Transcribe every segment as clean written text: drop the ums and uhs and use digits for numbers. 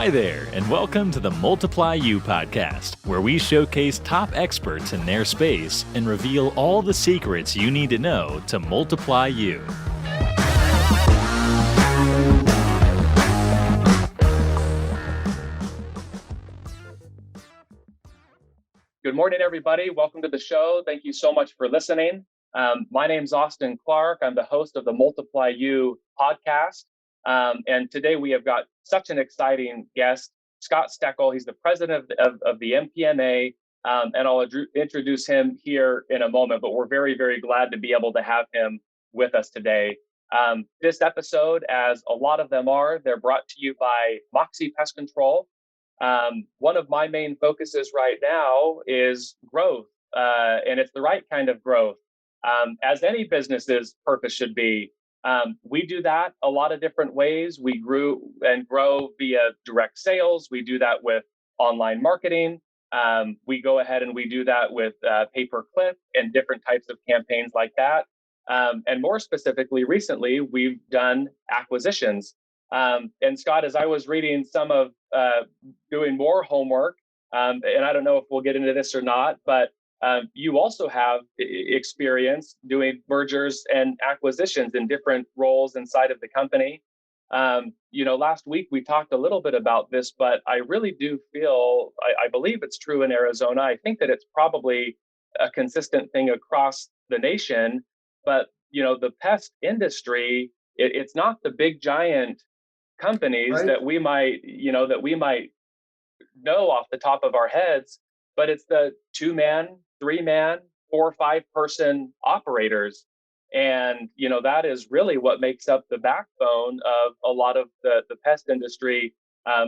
Hi there, and welcome to the Multiply You podcast, where we showcase top experts in their space and reveal all the secrets you need to know to multiply you. Good morning, everybody. Welcome to the show. Thank you so much for listening. My name's Austin Clark. I'm the host of the Multiply You podcast. And today we have got such an exciting guest, Scott Steckel. He's the president of the NPMA, and I'll introduce him here in a moment, but we're very, very glad to be able to have him with us today. This episode, as a lot of them are, they're brought to you by Moxie Pest Control. One of my main focuses right now is growth, and it's the right kind of growth, as any business's purpose should be. We do that a lot of different ways. We grew and grow via direct sales. We do that with online marketing. We go ahead and we do that with pay-per-click and different types of campaigns like that. And more specifically, recently, we've done acquisitions. And Scott, as I was reading some of doing more homework, and I don't know if we'll get into this or not, but you also have experience doing mergers and acquisitions in different roles inside of the company. Last week we talked a little bit about this, but I really do feel, I believe it's true in Arizona. I think that it's probably a consistent thing across the nation, but the pest industry, it's not the big giant companies Right. that we might know off the top of our heads, but it's the 2-man, 3-man, 4 or 5 person operators. And, that is really what makes up the backbone of a lot of the pest industry,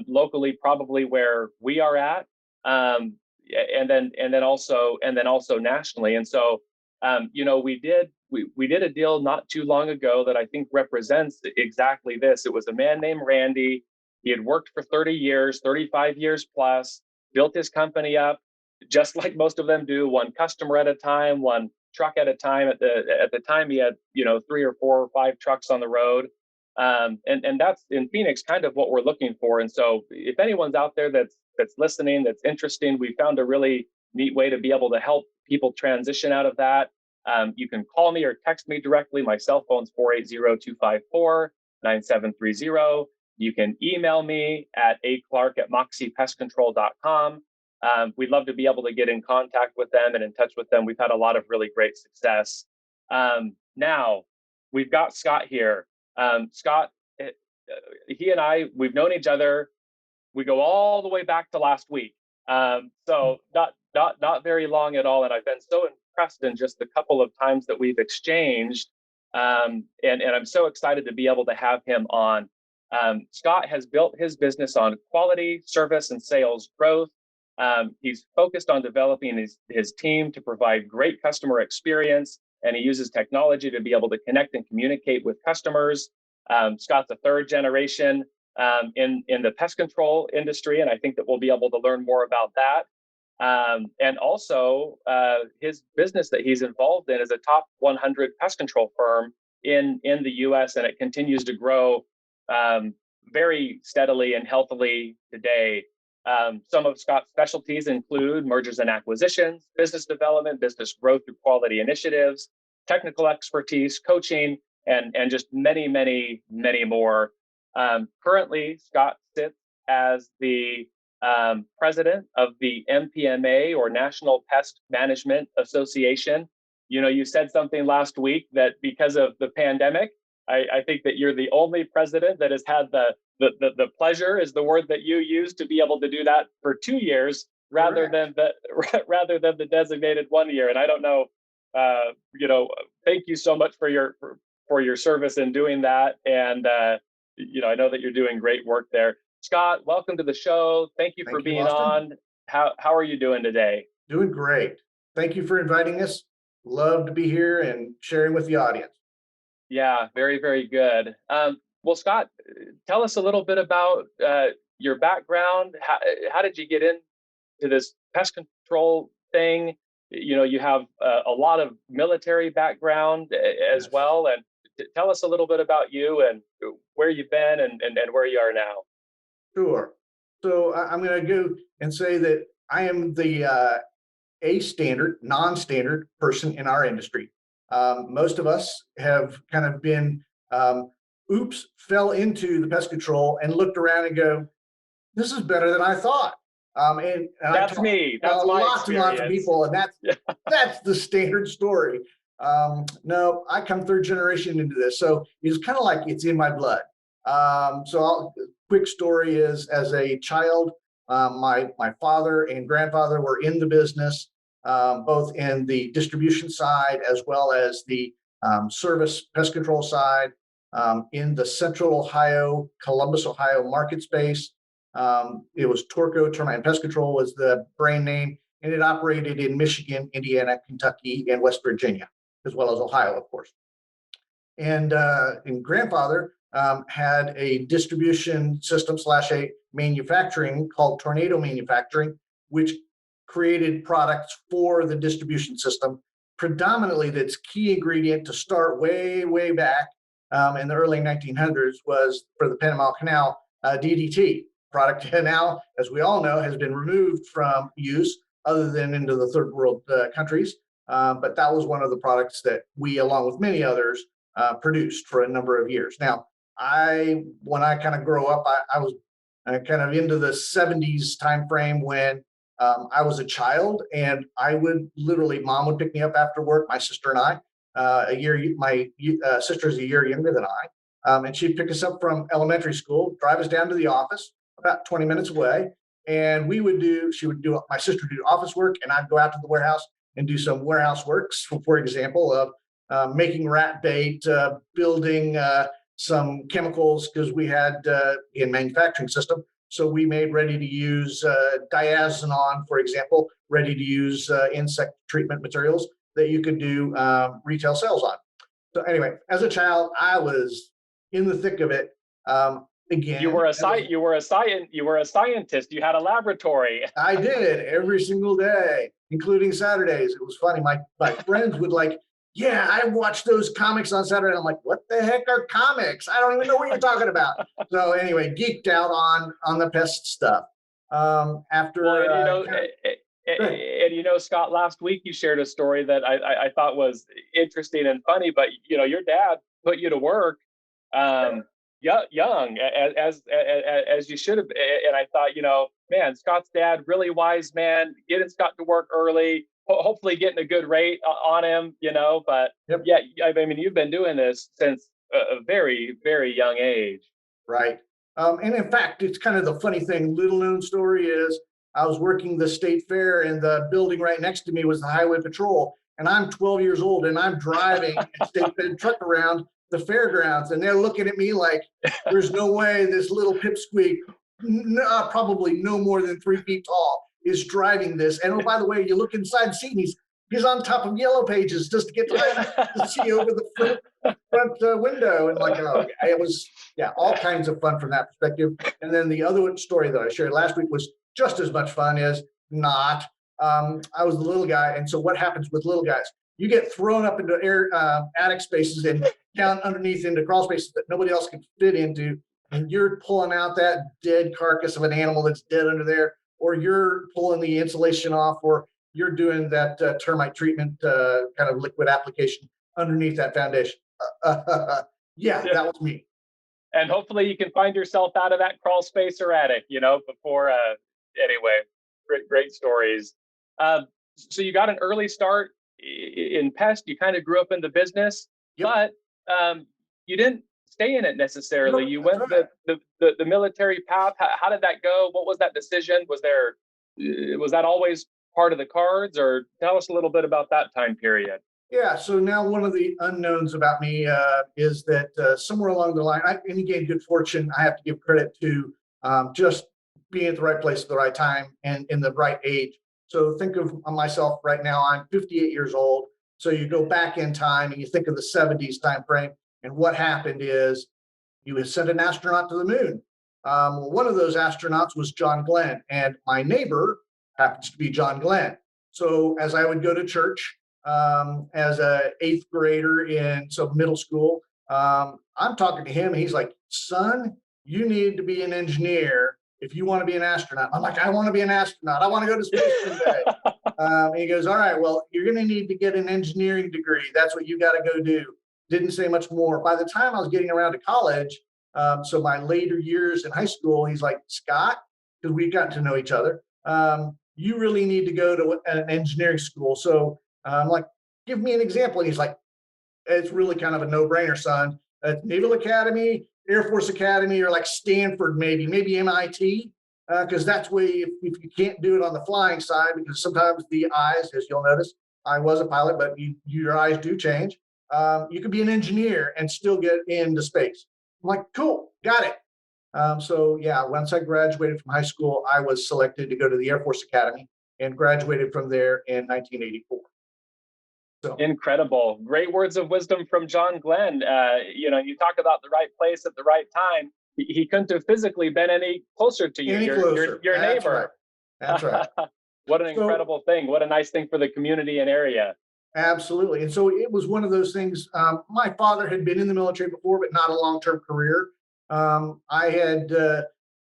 locally, probably where we are at. And then also nationally. And so, we did a deal not too long ago that I think represents exactly this. It was a man named Randy. He had worked for 30 years, 35 years plus, built his company up, just like most of them do, one customer at a time, one truck at a time. At the time, he had 3 or 4 or 5 trucks on the road, and that's in Phoenix kind of what we're looking for. And so, if anyone's out there that's listening, that's interesting, we found a really neat way to be able to help people transition out of that. You can call me or text me directly. My cell phone's 480-254-9730. You can email me at aclark@moxiepestcontrol.com. We'd love to be able to get in contact with them and in touch with them. We've had a lot of really great success. Now, we've got Scott here. Scott, he and I, we've known each other. We go all the way back to last week. So not very long at all. And I've been so impressed in just the couple of times that we've exchanged. And I'm so excited to be able to have him on. Scott has built his business on quality, service, and sales growth. He's focused on developing his team to provide great customer experience, and he uses technology to be able to connect and communicate with customers. Scott's a third generation in the pest control industry, and I think that we'll be able to learn more about that. And also, his business that he's involved in is a top 100 pest control firm in the U.S., and it continues to grow very steadily and healthily today. Some of Scott's specialties include mergers and acquisitions, business development, business growth through quality initiatives, technical expertise, coaching, and just many, many, many more. Currently, Scott sits as the president of the NPMA, or National Pest Management Association. You said something last week that because of the pandemic, I think that you're the only president that has had the pleasure, is the word that you use, to be able to do that for 2 years rather than the designated 1 year. And I don't know, thank you so much for your service in doing that. And I know that you're doing great work there. Scott, welcome to the show. Thank you for being on. How are you doing today? Doing great. Thank you for inviting us. Love to be here and sharing with the audience. Yeah, very, very good. Well, Scott, tell us a little bit about your background. How did you get into this pest control thing? You have a lot of military background as Yes. well. And tell us a little bit about you and where you've been and where you are now. Sure. So I'm going to go and say that I am the a standard, non-standard person in our industry. Most of us have kind of been, oops, fell into the pest control and looked around and go, this is better than I thought. And I That's talk me. to That's my lots and lots of experience. people, and that's the standard story. No, I come third generation into this, so it's kind of like it's in my blood. Quick story is, as a child, my father and grandfather were in the business, both in the distribution side as well as the service pest control side, in the Central Ohio, Columbus, Ohio market space. It was Torco Termite and Pest Control was the brand name, and it operated in Michigan, Indiana, Kentucky, and West Virginia, as well as Ohio, of course. And grandfather had a distribution system / a manufacturing called Tornado Manufacturing, which created products for the distribution system. Predominantly, that's key ingredient to start way back in the early 1900s was for the Panama Canal, DDT product. Now, as we all know, has been removed from use other than into the third world countries. But that was one of the products that we, along with many others, produced for a number of years. Now, when I kind of grow up, I was kind of into the 70s timeframe when I was a child, and I would literally, mom would pick me up after work, my sister and I, my sister's a year younger than I, and she'd pick us up from elementary school, drive us down to the office, about 20 minutes away, and she would do, my sister would do office work, and I'd go out to the warehouse and do some warehouse works, for example, of making rat bait, building some chemicals, because we had in manufacturing system. So we made ready to use diazinon, for example, ready to use insect treatment materials that you could do retail sales on. So anyway, as a child, I was in the thick of it. Again, you were a scientist. You had a laboratory. I did every single day, including Saturdays. It was funny. My friends would like, yeah, I watched those comics on Saturday. I'm like, what the heck are comics? I don't even know what you're talking about. So anyway, geeked out on the pest stuff. After well, and Scott, last week you shared a story that I thought was interesting and funny. But your dad put you to work, young, as you should have. And I thought, man, Scott's dad, really wise man, getting Scott to work early. Hopefully getting a good rate on him, but Yep. Yeah, I mean, you've been doing this since a very, very young age. Right. And in fact, it's kind of the funny thing, little known story is I was working the state fair, and the building right next to me was the highway patrol. And I'm 12 years old, and I'm driving a state fed truck around the fairgrounds, and they're looking at me like, there's no way this little pipsqueak, probably no more than 3 feet tall, is driving this. And oh, by the way, you look inside the seat, and he's on top of Yellow Pages just to get to see over the front window. And like, oh, it was, yeah, all kinds of fun from that perspective. And then the other story that I shared last week was just as much fun as not. I was the little guy, and so what happens with little guys? You get thrown up into attic spaces and down underneath into crawl spaces that nobody else can fit into, and you're pulling out that dead carcass of an animal that's dead under there, or you're pulling the insulation off, or you're doing that termite treatment kind of liquid application underneath that foundation. Yeah, that was me. And hopefully you can find yourself out of that crawl space or attic, before, anyway, great stories. So you got an early start in pest, you kind of grew up in the business, Yep. but you didn't stay in it necessarily. Nope, You went right. the military path. How did that go? What was that decision? Was that always part of the cards, or tell us a little bit about that time period? Yeah, so now one of the unknowns about me is that somewhere along the line, and again, good fortune, I have to give credit to just being at the right place at the right time and in the right age. So think of myself right now, I'm 58 years old. So you go back in time and you think of the 70s time frame, and what happened is you sent an astronaut to the moon. One of those astronauts was John Glenn, and my neighbor happens to be John Glenn. So as I would go to church, as a 8th grader in middle school, I'm talking to him, and he's like, son, you need to be an engineer if you want to be an astronaut. I'm like, I want to be an astronaut. I want to go to space one day. And he goes, all right, well, you're going to need to get an engineering degree. That's what you got to go do. Didn't say much more. By the time I was getting around to college, so my later years in high school, he's like, Scott, because we've gotten to know each other, you really need to go to an engineering school. So I'm like, give me an example. And he's like, it's really kind of a no-brainer, son. Naval Academy, Air Force Academy, or like Stanford, maybe MIT, because that's where if you can't do it on the flying side, because sometimes the eyes, as you'll notice, I was a pilot, but your eyes do change. You could be an engineer and still get into space. I'm like, cool, got it. So yeah, once I graduated from high school, I was selected to go to the Air Force Academy and graduated from there in 1984. So incredible. Great words of wisdom from John Glenn. You talk about the right place at the right time. He couldn't have physically been any closer to you. Your That's neighbor. Right. That's right. What an incredible thing. What a nice thing for the community and area. Absolutely. And so it was one of those things. My father had been in the military before, but not a long-term career. I had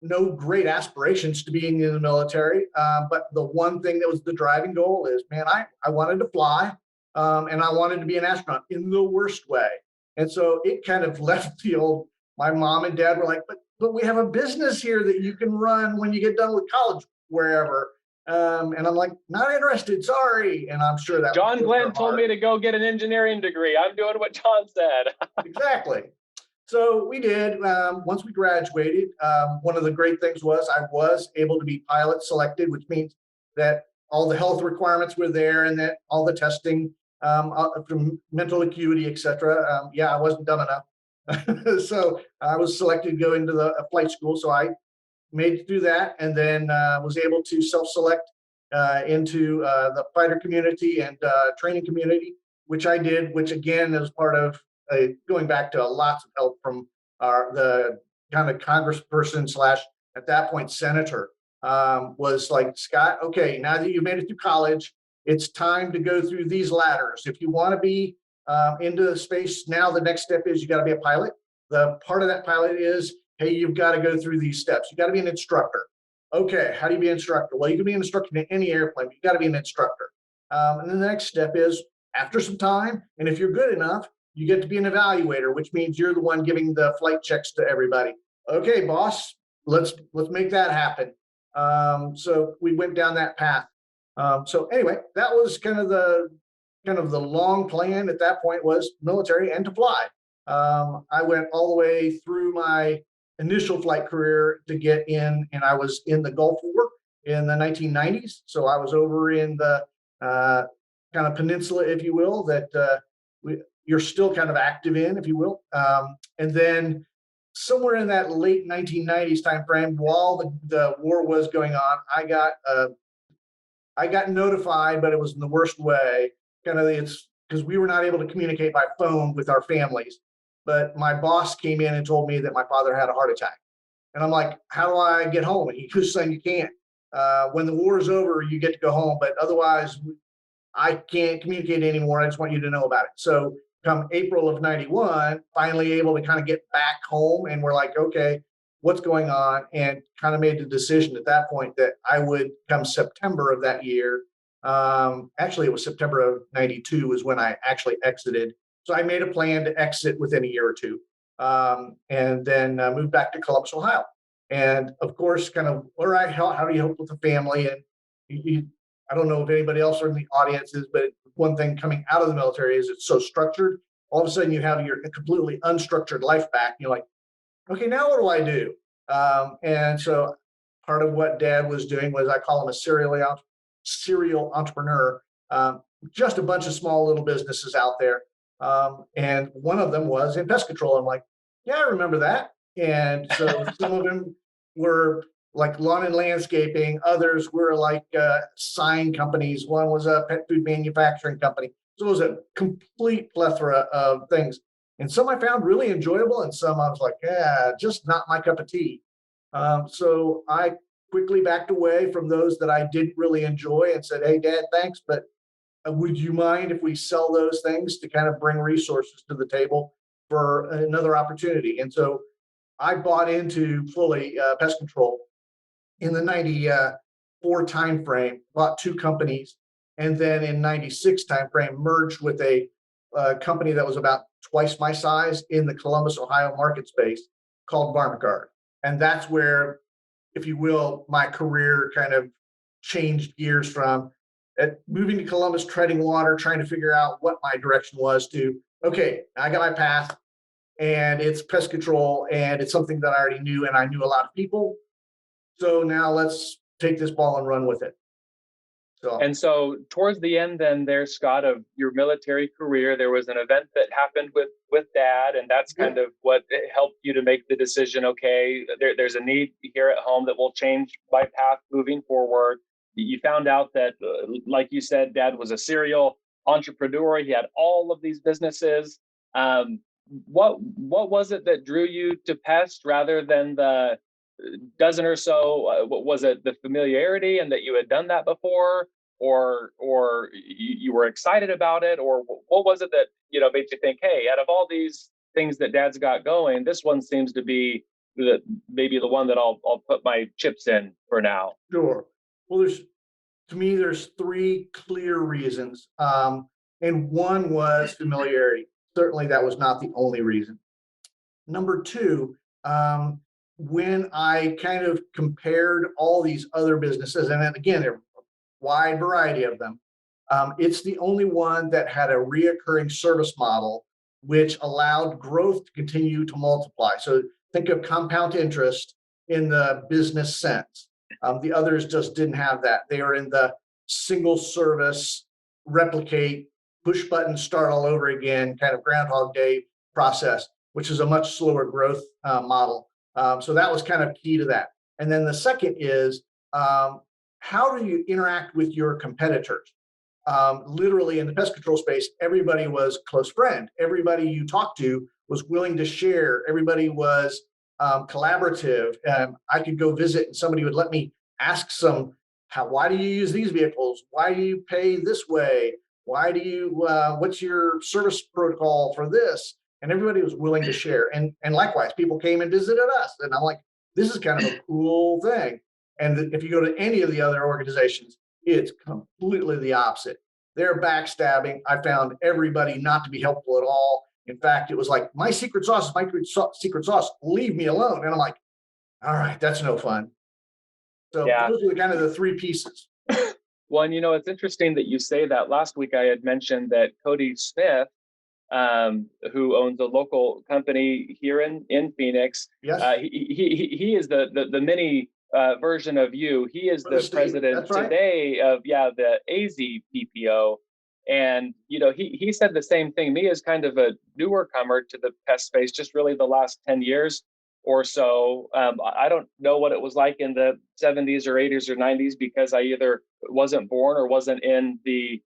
no great aspirations to being in the military. But the one thing that was the driving goal is, man, I wanted to fly. And I wanted to be an astronaut in the worst way. And so it kind of left the old, my mom and dad were like, but we have a business here that you can run when you get done with college, wherever. And I'm like, not interested, sorry. And I'm sure that John Glenn told me to go get an engineering degree. I'm doing what John said. Exactly. So we did. Once we graduated, one of the great things was I was able to be pilot selected, which means that all the health requirements were there and that all the testing from mental acuity, et cetera. Yeah, I wasn't dumb enough. So I was selected to go into the flight school. So I made it through that and then was able to self-select into the fighter community and training community, which I did, which again is part of going back to lots of help from the kind of congressperson slash at that point senator was like, Scott, okay, now that you made it through college, it's time to go through these ladders. If you want to be into space, now the next step is you got to be a pilot. The part of that pilot is, hey, you've got to go through these steps. You got to be an instructor. Okay, how do you be an instructor? Well, you can be an instructor in any airplane, but you got to be an instructor. And then the next step is, after some time, and if you're good enough, you get to be an evaluator, which means you're the one giving the flight checks to everybody. Okay, boss, let's make that happen. So we went down that path. So anyway, that was kind of the long plan at that point was military and to fly. I went all the way through my initial flight career to get in, and I was in the Gulf War in the 1990s. So I was over in the kind of peninsula, if you will, that you're still kind of active in, if you will. And then somewhere in that late 1990s timeframe, while the war was going on, I got notified, but it was in the worst way. It's because we were not able to communicate by phone with our families. But my boss came in and told me that my father had a heart attack. And I'm like, how do I get home? And he was saying, you can't. When the war is over, you get to go home. But otherwise, I can't communicate anymore. I just want you to know about it. So come April of 91, finally able to kind of get back home. And we're like, okay, what's going on? And kind of made the decision at that point that I would come September of that year. Actually, it was September of 92 was when I actually exited. So I made a plan to exit within a year or two, and then moved back to Columbus, Ohio. And of course, kind of, all right, how do you help with the family? And I don't know if anybody else in the audience is, but one thing coming out of the military is it's so structured. All of a sudden, you have your completely unstructured life back. You're like, okay, now what do I do? And so part of what Dad was doing was, I call him a serial entrepreneur, just a bunch of small little businesses out there. And one of them was in pest control. I'm like, yeah, I remember that. And so some of them were like lawn and landscaping. Others were like sign companies. One was a pet food manufacturing company. So it was a complete plethora of things. And some I found really enjoyable, and some I was like, yeah, just not my cup of tea. So I quickly backed away from those that I didn't really enjoy and said, hey, Dad, thanks, but would you mind if we sell those things to kind of bring resources to the table for another opportunity? And so I bought into fully pest control. in the 94 timeframe, bought two companies, and then in 96 timeframe merged with a company that was about twice my size in the Columbus, Ohio market space called Varment. And that's where, if you will, my career kind of changed gears from moving to Columbus, treading water, trying to figure out what my direction was, to, okay, I got my path and it's pest control and it's something that I already knew and I knew a lot of people. So now let's take this ball and run with it. And so towards the end then there, Scott, of your military career, there was an event that happened with Dad, and that's kind of what helped you to make the decision, okay, there's a need here at home that will change my path moving forward. You found out that, like you said, Dad was a serial entrepreneur. He had all of these businesses. What was it that drew you to pest rather than the dozen or so? Was it the familiarity and that you had done that before, or you were excited about it, or what was it that made you think, hey, out of all these things that Dad's got going, this one seems to be maybe the one that I'll put my chips in for now? Sure. Well, to me, there's three clear reasons. And one was familiarity. Certainly that was not the only reason. Number two, when I kind of compared all these other businesses, and then again, there are a wide variety of them, it's the only one that had a reoccurring service model, which allowed growth to continue to multiply. So think of compound interest in the business sense. The others just didn't have that. They are in the single service, replicate, push button, start all over again, kind of Groundhog Day process, which is a much slower growth model. So that was kind of key to that. And then the second is, how do you interact with your competitors? Literally in the pest control space, everybody was close friend. Everybody you talked to was willing to share. Everybody was collaborative. I could go visit and somebody would let me ask why do you use these vehicles? Why do you pay this way? Why do you, what's your service protocol for this? And everybody was willing to share. And likewise, people came and visited us. And I'm like, this is kind of a cool thing. And if you go to any of the other organizations, it's completely the opposite. They're backstabbing. I found everybody not to be helpful at all. In fact, it was like, my secret sauce is my secret sauce. Leave me alone. And I'm like, all right, that's no fun. So those are kind of the three pieces. Well, and it's interesting that you say that. Last week I had mentioned that Cody Smith, who owns a local company here in Phoenix, yes. He is the mini version of you. He is the president today of the AZ PPO. And he said the same thing. Me as kind of a newer comer to the pest space, just really the last 10 years or so. I don't know what it was like in the 70s or 80s or 90s, because I either wasn't born or wasn't in the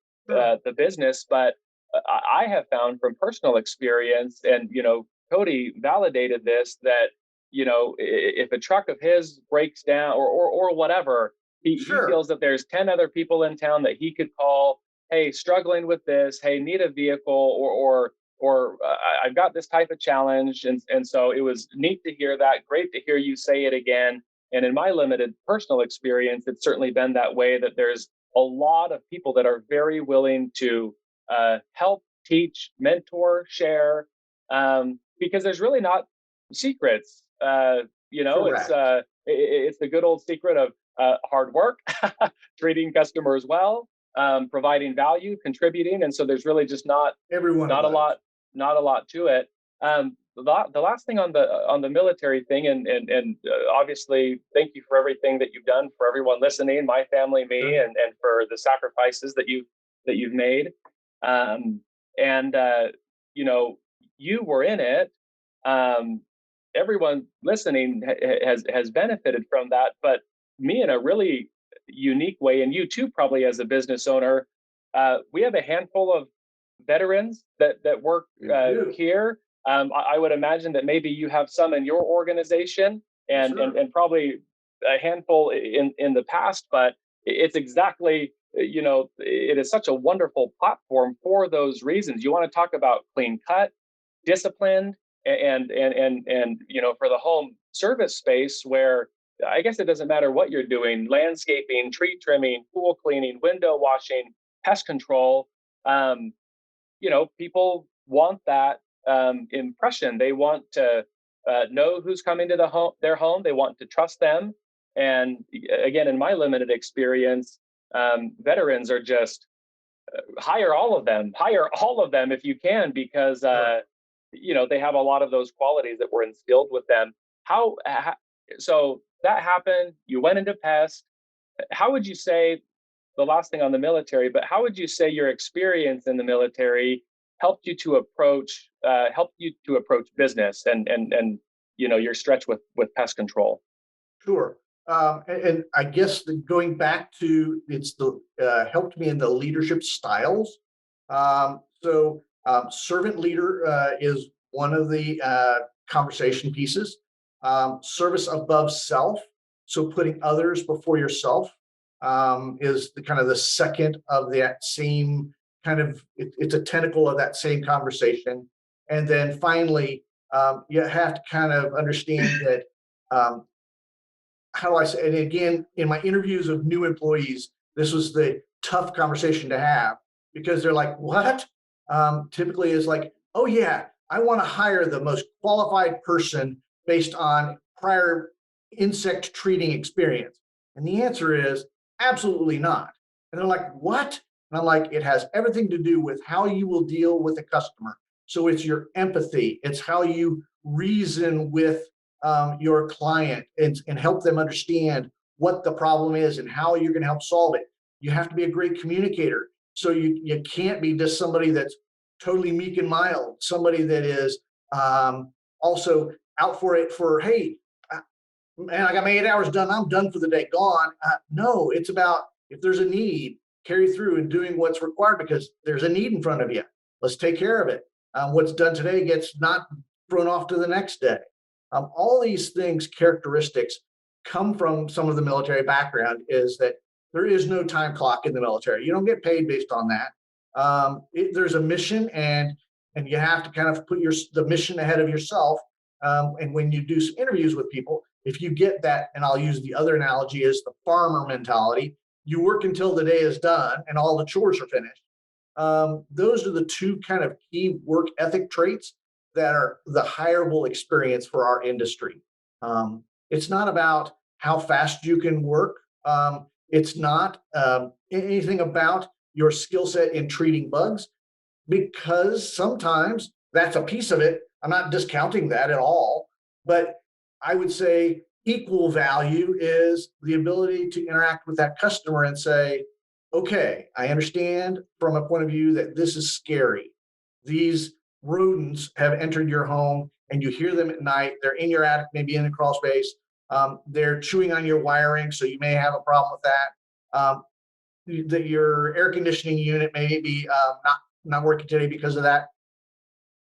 business. But I have found from personal experience, and Cody validated this, that if a truck of his breaks down or whatever, he feels that there's 10 other people in town that he could call. Hey, struggling with this. Hey, need a vehicle, or I've got this type of challenge. And so it was neat to hear that. Great to hear you say it again. And in my limited personal experience, it's certainly been that way, that there's a lot of people that are very willing to help, teach, mentor, share, because there's really not secrets. It's the good old secret of hard work, treating customers well, providing value, contributing. And so there's really just not a lot to it. The last thing on the military thing, and obviously thank you for everything that you've done for everyone listening, my family, me, and for the sacrifices that you've made. You were in it. Everyone listening has benefited from that, but me in a really unique way, and you too, probably as a business owner, we have a handful of veterans that work here. I would imagine that maybe you have some in your organization, and probably a handful in the past, but it's exactly, it is such a wonderful platform for those reasons. You want to talk about clean cut, disciplined, and for the home service space, where I guess it doesn't matter what you're doing, landscaping, tree trimming, pool cleaning, window washing, pest control. Um, People want that impression. They want to know who's coming to their home. They want to trust them. And again, in my limited experience, veterans are just hire all of them if you can, because Sure. they have a lot of those qualities that were instilled with them. So that happened. You went into pest. How would you say, the last thing on the military, but how would you say your experience in the military helped you to approach business and your stretch with pest control? Sure. And I guess going back to it's the helped me in the leadership styles. Servant leader is one of the conversation pieces. Service above self, so putting others before yourself, is the kind of the second of that same kind of. It's a tentacle of that same conversation. And then finally, you have to kind of understand that. Um, how do I say? And again, in my interviews of new employees, this was the tough conversation to have because they're like, "What?" Typically, is like, "Oh yeah, I want to hire the most qualified person based on prior insect treating experience," and the answer is absolutely not. And they're like, "What?" And I'm like, "It has everything to do with how you will deal with a customer. So it's your empathy. It's how you reason with your client and help them understand what the problem is and how you're going to help solve it. You have to be a great communicator. So you can't be just somebody that's totally meek and mild, somebody that is also out for it for, hey, man, I got my 8 hours done. I'm done for the day, gone. No, it's about if there's a need, carry through and doing what's required because there's a need in front of you. Let's take care of it. What's done today gets not thrown off to the next day. All these things, characteristics, come from some of the military background. Is that there is no time clock in the military. You don't get paid based on that. There's a mission, and you have to kind of put the mission ahead of yourself. And when you do some interviews with people, if you get that, and I'll use the other analogy is the farmer mentality. You work until the day is done and all the chores are finished. Those are the two kind of key work ethic traits that are the hireable experience for our industry. It's not about how fast you can work. It's not anything about your skill set in treating bugs, because sometimes that's a piece of it. I'm not discounting that at all, but I would say equal value is the ability to interact with that customer and say, okay, I understand from a point of view that this is scary. These rodents have entered your home and you hear them at night. They're in your attic, maybe in the crawl space. They're chewing on your wiring, so you may have a problem with that. That your air conditioning unit may be not working today because of that.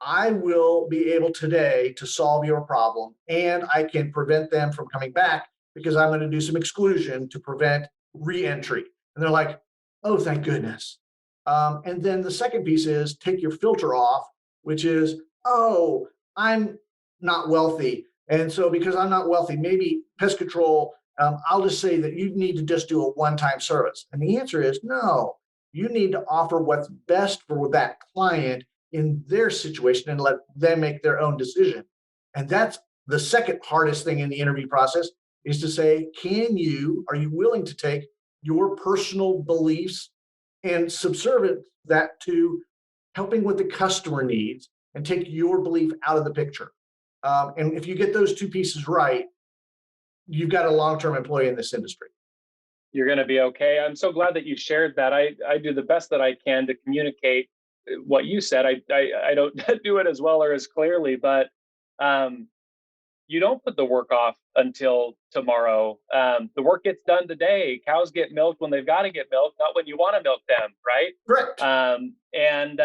I will be able today to solve your problem, and I can prevent them from coming back because I'm going to do some exclusion to prevent re-entry. And they're like, "Oh, thank goodness." And then the second piece is take your filter off, which is, "Oh, I'm not wealthy, and so because I'm not wealthy, maybe pest control. I'll just say that you need to just do a one-time service." And the answer is no. You need to offer what's best for that client in their situation and let them make their own decision. And that's the second hardest thing in the interview process, is to say, are you willing to take your personal beliefs and subservient that to helping what the customer needs and take your belief out of the picture. And if you get those two pieces right, you've got a long-term employee in this industry. You're going to be okay. I'm so glad that you shared that. I do the best that I can to communicate what you said. I don't do it as well or as clearly, but um, you don't put the work off until tomorrow. The work gets done today. Cows get milked when they've got to get milked, not when you want to milk them, right? Correct. And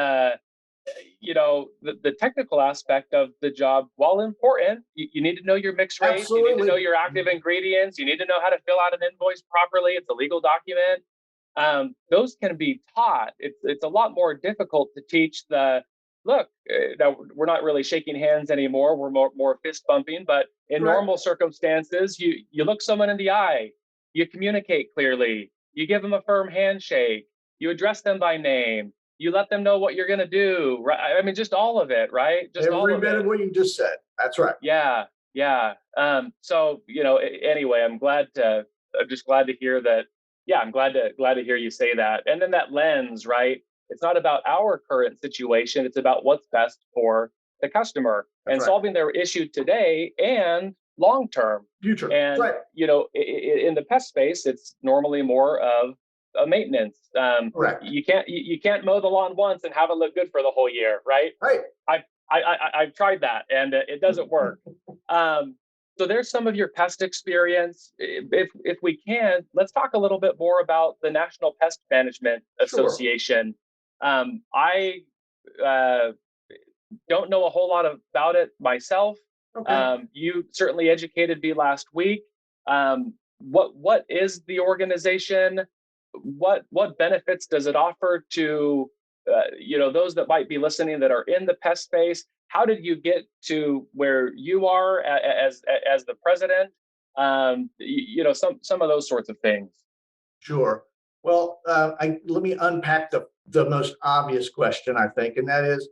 the technical aspect of the job, while important, you need to know your mix rates. You need to know Absolutely. your active ingredients. You need to know how to fill out an invoice properly. It's a legal document. Those can be taught. It's a lot more difficult to teach the look, now we're not really shaking hands anymore. We're more fist bumping, but in Correct. normal circumstances, you look someone in the eye, you communicate clearly, you give them a firm handshake, you address them by name, you let them know what you're going to do. Right? I mean, just all of it, right? Just all Every of bit of it. what you just said. That's right. Yeah, yeah. So anyway, I'm just glad to hear that. Yeah, I'm glad to hear you say that. And then that lens, right? It's not about our current situation. It's about what's best for the customer That's and right. solving their issue today and long term. Future. That's And right. in the pest space, it's normally more of a maintenance. Correct. You can't mow the lawn once and have it look good for the whole year, right? Right. I've tried that and it doesn't work. So there's some of your pest experience. If we can, let's talk a little bit more about the National Pest Management Sure. Association. I uh, don't know a whole lot about it myself. Okay. You certainly educated me last week. What is the organization? What benefits does it offer to those that might be listening that are in the pest space? How did you get to where you are as the president? Some of those sorts of things. Sure. Well, let me unpack the most obvious question, I think, and that is,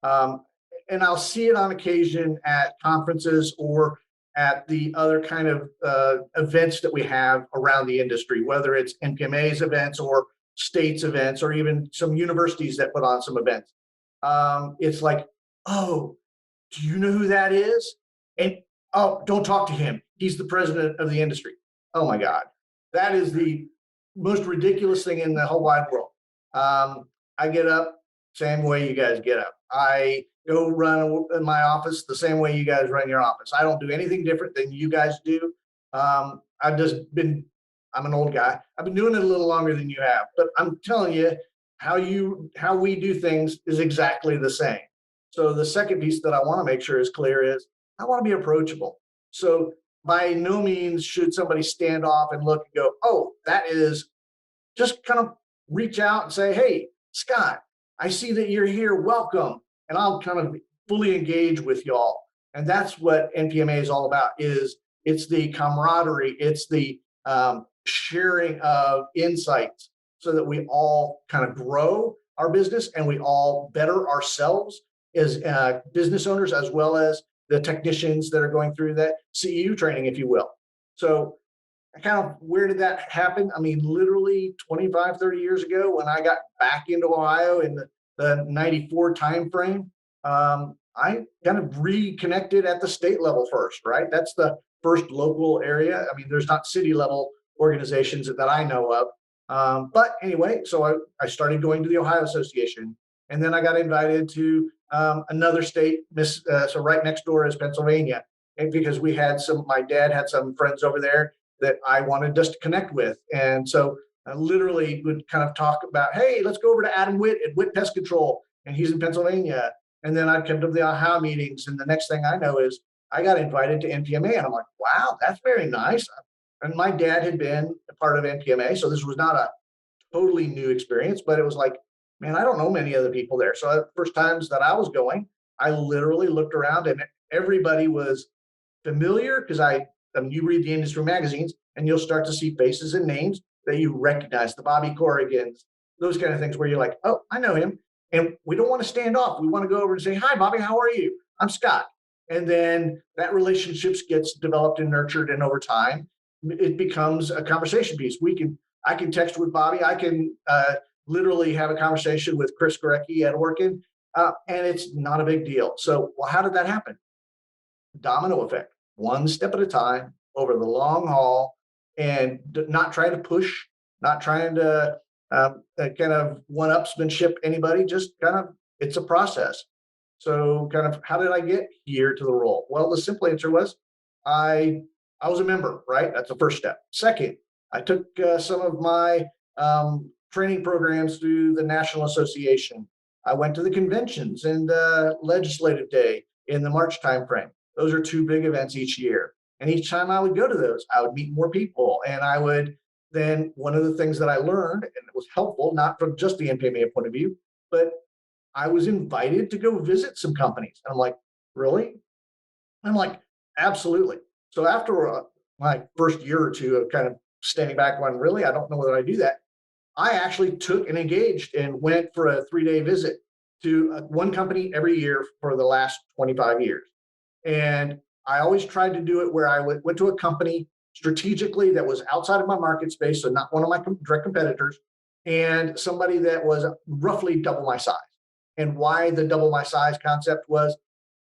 um, and I'll see it on occasion at conferences or at the other kind of events that we have around the industry, whether it's NPMA's events or states events or even some universities that put on some events. It's like, oh, do you know who that is? And oh, don't talk to him. He's the president of the industry. Oh my God. That is the most ridiculous thing in the whole wide world. I get up same way you guys get up. I go run in my office the same way you guys run your office. I don't do anything different than you guys do. I've just been, I'm an old guy. I've been doing it a little longer than you have, but I'm telling you, how we do things is exactly the same. So the second piece that I want to make sure is clear is I want to be approachable. So by no means should somebody stand off and look and go, oh, that is, just kind of reach out and say, hey, Scott, I see that you're here. Welcome. And I'll kind of fully engage with y'all. And that's what NPMA is all about, is it's the camaraderie, it's the sharing of insights so that we all kind of grow our business and we all better ourselves as business owners, as well as the technicians that are going through that CEU training, if you will. So kind of where did that happen? I mean, literally 25, 30 years ago when I got back into Ohio in the 94 timeframe, I kind of reconnected at the state level first, right? That's the first local area. I mean, there's not city level organizations that I know of. But anyway, so I started going to the Ohio Association, and then I got invited to another state, so right next door is Pennsylvania. And because my dad had some friends over there that I wanted just to connect with. And so I literally would kind of talk about, hey, let's go over to Adam Witt at Witt Pest Control, and he's in Pennsylvania. And then I'd come to the Ohio meetings, and the next thing I know is I got invited to NPMA, and I'm like, wow, that's very nice. And my dad had been a part of NPMA, so this was not a totally new experience, but it was like, man, I don't know many other people there. So the first times that I was going, I literally looked around and everybody was familiar because you read the industry magazines and you'll start to see faces and names that you recognize, the Bobby Corrigans, those kind of things where you're like, oh, I know him. And we don't want to stand off. We want to go over and say, hi, Bobby, how are you? I'm Scott. And then that relationship gets developed and nurtured. And over time, it becomes a conversation piece. I can text with Bobby. I can literally have a conversation with Chris Gorecki at Orkin, and it's not a big deal. So, well, how did that happen? Domino effect, one step at a time over the long haul, and not trying to push, not trying to kind of one-upsmanship anybody, just kind of, it's a process. So kind of how did I get here to the role? Well, the simple answer was I was a member, right? That's the first step. Second, I took some of my training programs through the National Association. I went to the conventions and legislative day in the March timeframe. Those are two big events each year. And each time I would go to those, I would meet more people. And I would then, one of the things that I learned, and it was helpful, not from just the NPMA point of view, but I was invited to go visit some companies. I'm like, really? I'm like, absolutely. So after my first year or two of kind of standing back going, really, I don't know whether I do that. I actually took and engaged and went for a 3-day visit to one company every year for the last 25 years. And I always tried to do it where I went to a company strategically that was outside of my market space, so not one of my direct competitors, and somebody that was roughly double my size. And why the double my size concept was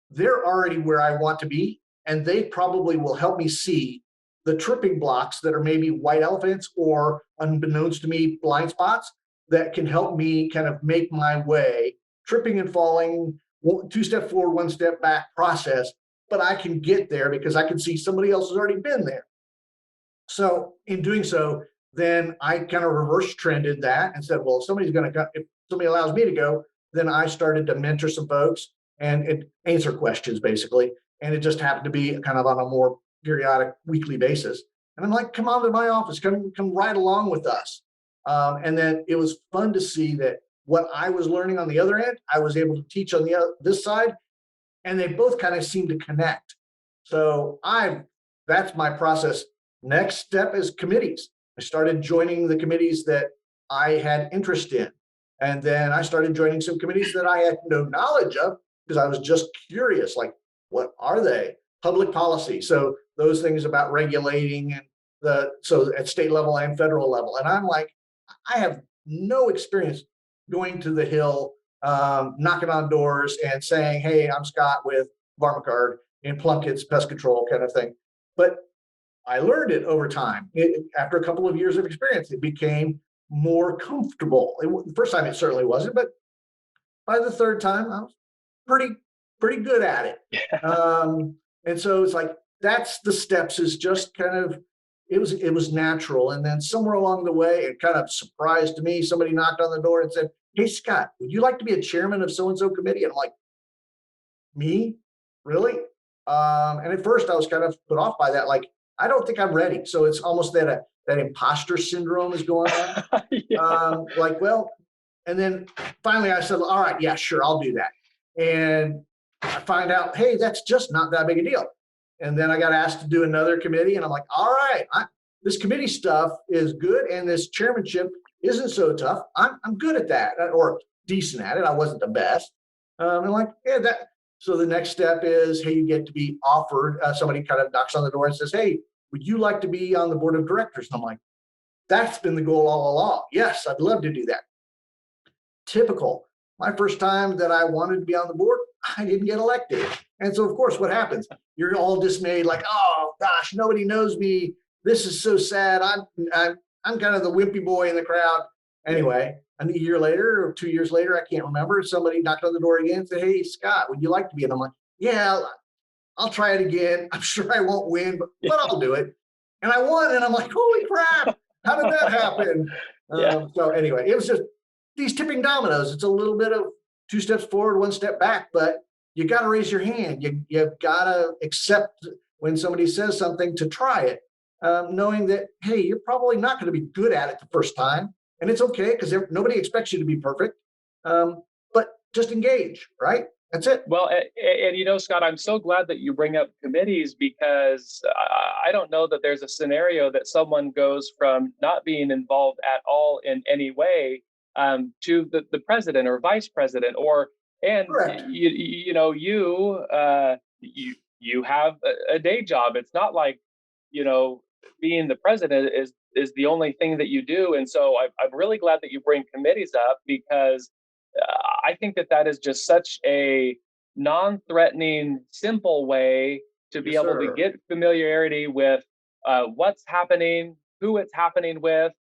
they're already where I want to be, and they probably will help me see the tripping blocks that are maybe white elephants or unbeknownst to me blind spots that can help me kind of make my way, tripping and falling, 2 step forward, 1 step back process, but I can get there because I can see somebody else has already been there. So in doing so, then I kind of reverse trended that and said, well, if somebody's going to go, if somebody allows me to go, then I started to mentor some folks and answer questions basically. And it just happened to be kind of on a more periodic weekly basis. And I'm like, come on to my office, come ride along with us. And then it was fun to see that what I was learning on the other end, I was able to teach on this side, and they both kind of seem to connect. So that's my process. Next step is committees. I started joining the committees that I had interest in. And then I started joining some committees that I had no knowledge of because I was just curious, like, what are they? Public policy. So those things about regulating and so at state level and federal level. And I'm like, I have no experience going to the Hill, knocking on doors and saying, hey, I'm Scott with Varment in Plunkett's pest control kind of thing. But I learned it over time. After a couple of years of experience, it became more comfortable. The first time it certainly wasn't, but by the third time, I was pretty good at it. And so it's like, that's the steps is just kind of, it was natural. And then somewhere along the way, it kind of surprised me. Somebody knocked on the door and said, hey, Scott, would you like to be a chairman of so-and-so committee? And I'm like, me? Really? And at first I was kind of put off by that. Like, I don't think I'm ready. So it's almost that imposter syndrome is going on. Yeah. Like, well, and then finally I said, all right, yeah, sure, I'll do that. And I find out, hey, that's just not that big a deal. And then I got asked to do another committee, and I'm like, all right, this committee stuff is good, and this chairmanship isn't so tough. I'm good at that, or decent at it. I wasn't the best. And like, yeah, that. So the next step is, hey, you get to be offered. Somebody kind of knocks on the door and says, hey, would you like to be on the board of directors? And I'm like, that's been the goal all along. Yes, I'd love to do that. Typical. My first time that I wanted to be on the board, I didn't get elected. And so, of course, what happens? You're all dismayed, like, oh gosh, nobody knows me. This is so sad. I'm kind of the wimpy boy in the crowd. Anyway, a year later or 2 years later, I can't remember. Somebody knocked on the door again and said, hey, Scott, would you like to be? And I'm like, yeah, I'll try it again. I'm sure I won't win, but I'll do it. And I won. And I'm like, holy crap, how did that happen? Yeah. So anyway, it was just these tipping dominoes. It's a little bit of 2 steps forward, 1 step back, but you got to raise your hand. You've got to accept when somebody says something to try it, knowing that, hey, you're probably not going to be good at it the first time. And it's okay because nobody expects you to be perfect. But just engage, right? That's it. Well, and Scott, I'm so glad that you bring up committees because I don't know that there's a scenario that someone goes from not being involved at all in any way to the president or vice president, Correct. You have a day job. It's not like being the president is the only thing that you do. And so I'm really glad that you bring committees up because I think that is just such a non-threatening, simple way to be able to get familiarity with what's happening, who it's happening with,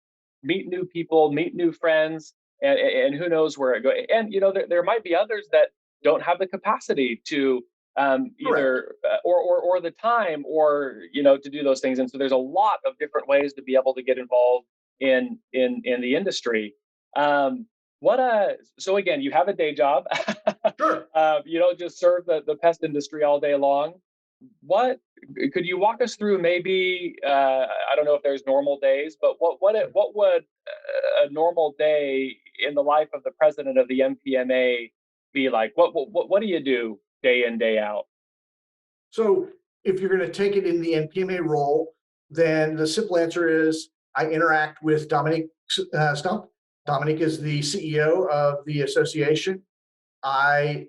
meet new people, meet new friends, and who knows where it goes. And there might be others that don't have the capacity to either or the time or to do those things. And so there's a lot of different ways to be able to get involved in the industry. So again, you have a day job. Sure. You don't just serve the pest industry all day long. What could you walk us through? Maybe I don't know if there's normal days, but what would a normal day in the life of the president of the NPMA be like? What do you do day in, day out? So if you're going to take it in the NPMA role, then the simple answer is I interact with Dominique Stump. Dominique is the CEO of the association. I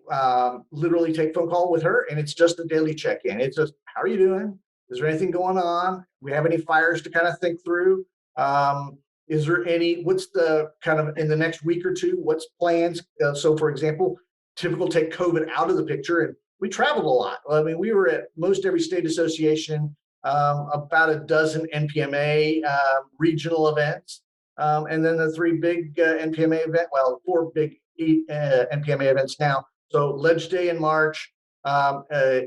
literally take phone call with her, and it's just a daily check-in. It's just, how are you doing? Is there anything going on? We have any fires to kind of think through? Is there what's the kind of in the next week or two, what's plans? So for example, typical take COVID out of the picture, and we traveled a lot. I mean, we were at most every state association, about a dozen NPMA regional events, and then the three big NPMA four big NPMA events now. So Ledge Day in March,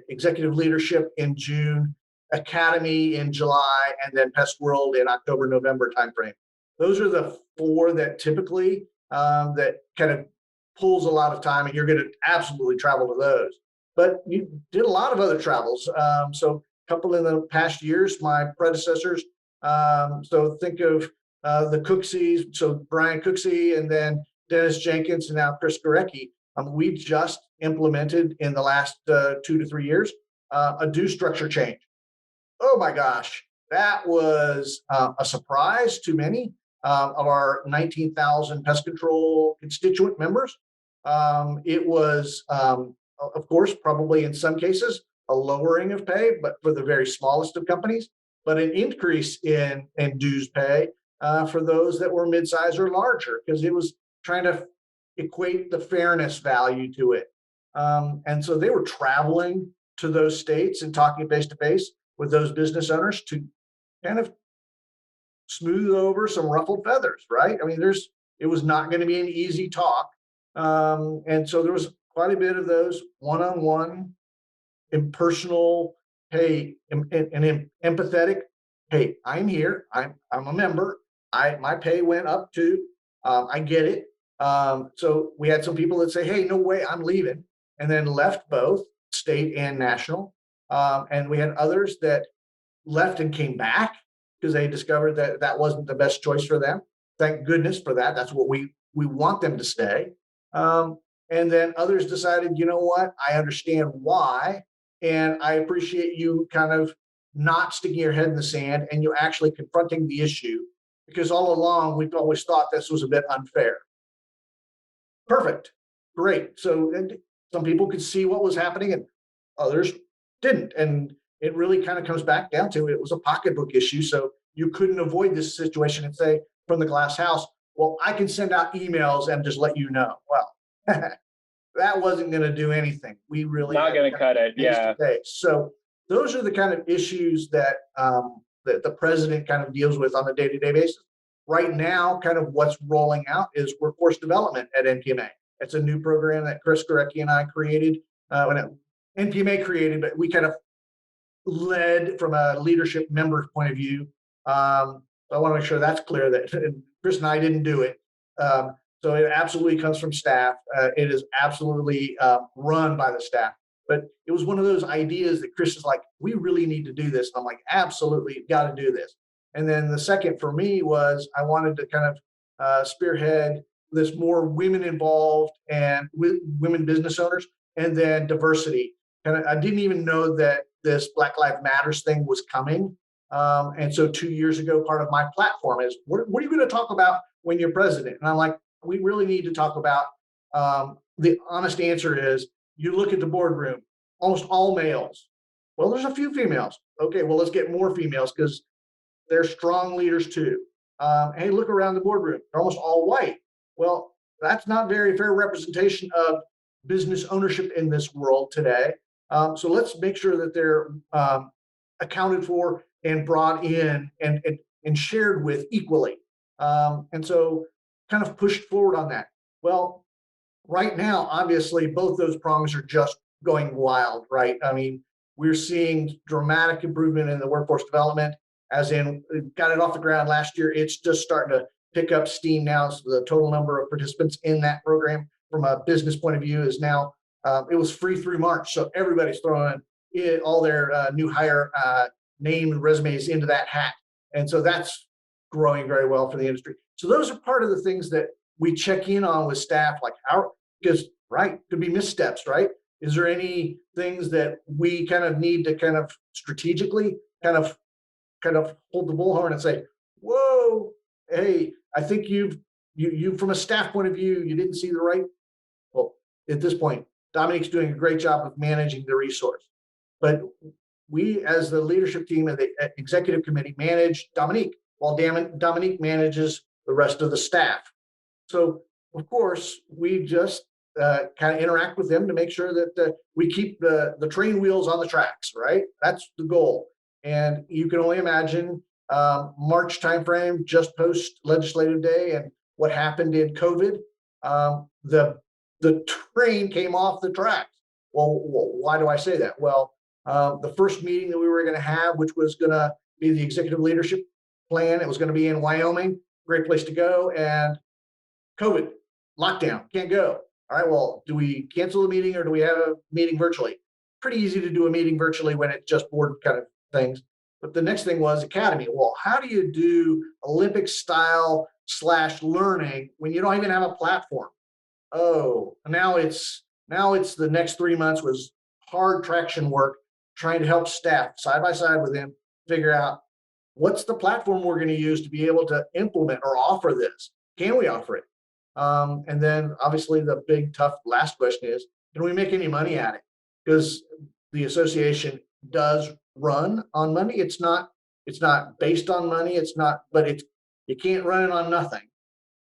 Executive Leadership in June, Academy in July, and then Pest World in October, November timeframe. Those are the four that typically that kind of pulls a lot of time, and you're going to absolutely travel to those. But you did a lot of other travels. So a couple in the past years, my predecessors. So think of the Cooksies, so Brian Cooksey, and then Dennis Jenkins, and now Chris Gorecki. We just implemented in the last 2 to 3 years a due structure change. Oh my gosh, that was a surprise to many of our 19,000 pest control constituent members. It was, of course, probably in some cases, a lowering of pay, but for the very smallest of companies, but an increase in dues pay for those that were mid-size or larger, because it was trying to equate the fairness value to it. And so they were traveling to those states and talking face to face with those business owners to kind of smooth over some ruffled feathers, right? I mean, it was not going to be an easy talk. And so there was quite a bit of those one-on-one, impersonal, hey, and empathetic, hey, I'm here, I'm a member, my pay went up too, I get it. So we had some people that say, hey, no way, I'm leaving, and then left both state and national. And we had others that left and came back because they discovered that that wasn't the best choice for them. Thank goodness for that. That's what we want them to stay. And then others decided, you know what, I understand why, and I appreciate you kind of not sticking your head in the sand and you actually confronting the issue, because all along we've always thought this was a bit unfair. Perfect, great. So some people could see what was happening and others didn't. And it really kind of comes back down to it was a pocketbook issue. So you couldn't avoid this situation and say from the glass house, well, I can send out emails and just let you know. Well, that wasn't going to do anything. We really not going to cut it. Yeah. So those are the kind of issues that that the president kind of deals with on a day-to-day basis. Right now, kind of what's rolling out is workforce development at NPMA. It's a new program that Chris Gorecki and I created. NPMA created, but we kind of led from a leadership member point of view. So I want to make sure that's clear that Chris and I didn't do it. So it absolutely comes from staff. It is absolutely run by the staff. But it was one of those ideas that Chris is like, we really need to do this. And I'm like, absolutely, got to do this. And then the second for me was I wanted to kind of spearhead this more women involved and women business owners, and then diversity. And I didn't even know that this Black Lives Matters thing was coming. And so 2 years ago, part of my platform is, what are you going to talk about when you're president? And I'm like, we really need to talk about, the honest answer is, you look at the boardroom, almost all males. Well, there's a few females. Okay, well, let's get more females because they're strong leaders too. Hey, look around the boardroom, they're almost all white. Well, that's not very fair representation of business ownership in this world today. So let's make sure that they're accounted for and brought in and shared with equally. And so kind of pushed forward on that. Well, right now, obviously, both those prongs are just going wild, right? I mean, we're seeing dramatic improvement in the workforce development, as in got it off the ground last year. It's just starting to pick up steam now. So the total number of participants in that program from a business point of view is now, it was free through March. So everybody's throwing all their new hire name and resumes into that hat. And so that's growing very well for the industry. So those are part of the things that we check in on with staff, like because right? Could be missteps, right? Is there any things that we kind of need to kind of strategically kind of hold the bullhorn and say, whoa, hey, I think you from a staff point of view, you didn't see the right. Well, at this point, Dominique's doing a great job of managing the resource. But we, as the leadership team and the executive committee, manage Dominique, while Dominique manages the rest of the staff. So, of course, we just kind of interact with them to make sure that we keep the train wheels on the tracks, right? That's the goal. And you can only imagine March timeframe, just post legislative day, and what happened in COVID. The train came off the tracks. Well, why do I say that? Well, the first meeting that we were going to have, which was going to be the executive leadership plan, it was going to be in Wyoming, great place to go, and COVID, lockdown, can't go. All right, well, do we cancel the meeting or do we have a meeting virtually? Pretty easy to do a meeting virtually when it's just board kind of things. But the next thing was academy. Well, how do you do Olympic style / learning when you don't even have a platform? Oh, now it's the next 3 months was hard traction work, trying to help staff side by side with them figure out what's the platform we're going to use to be able to implement or offer this. Can we offer it? And then obviously the big tough last question is, can we make any money at it? Because the association does run on money. It's not based on money. But you can't run it on nothing.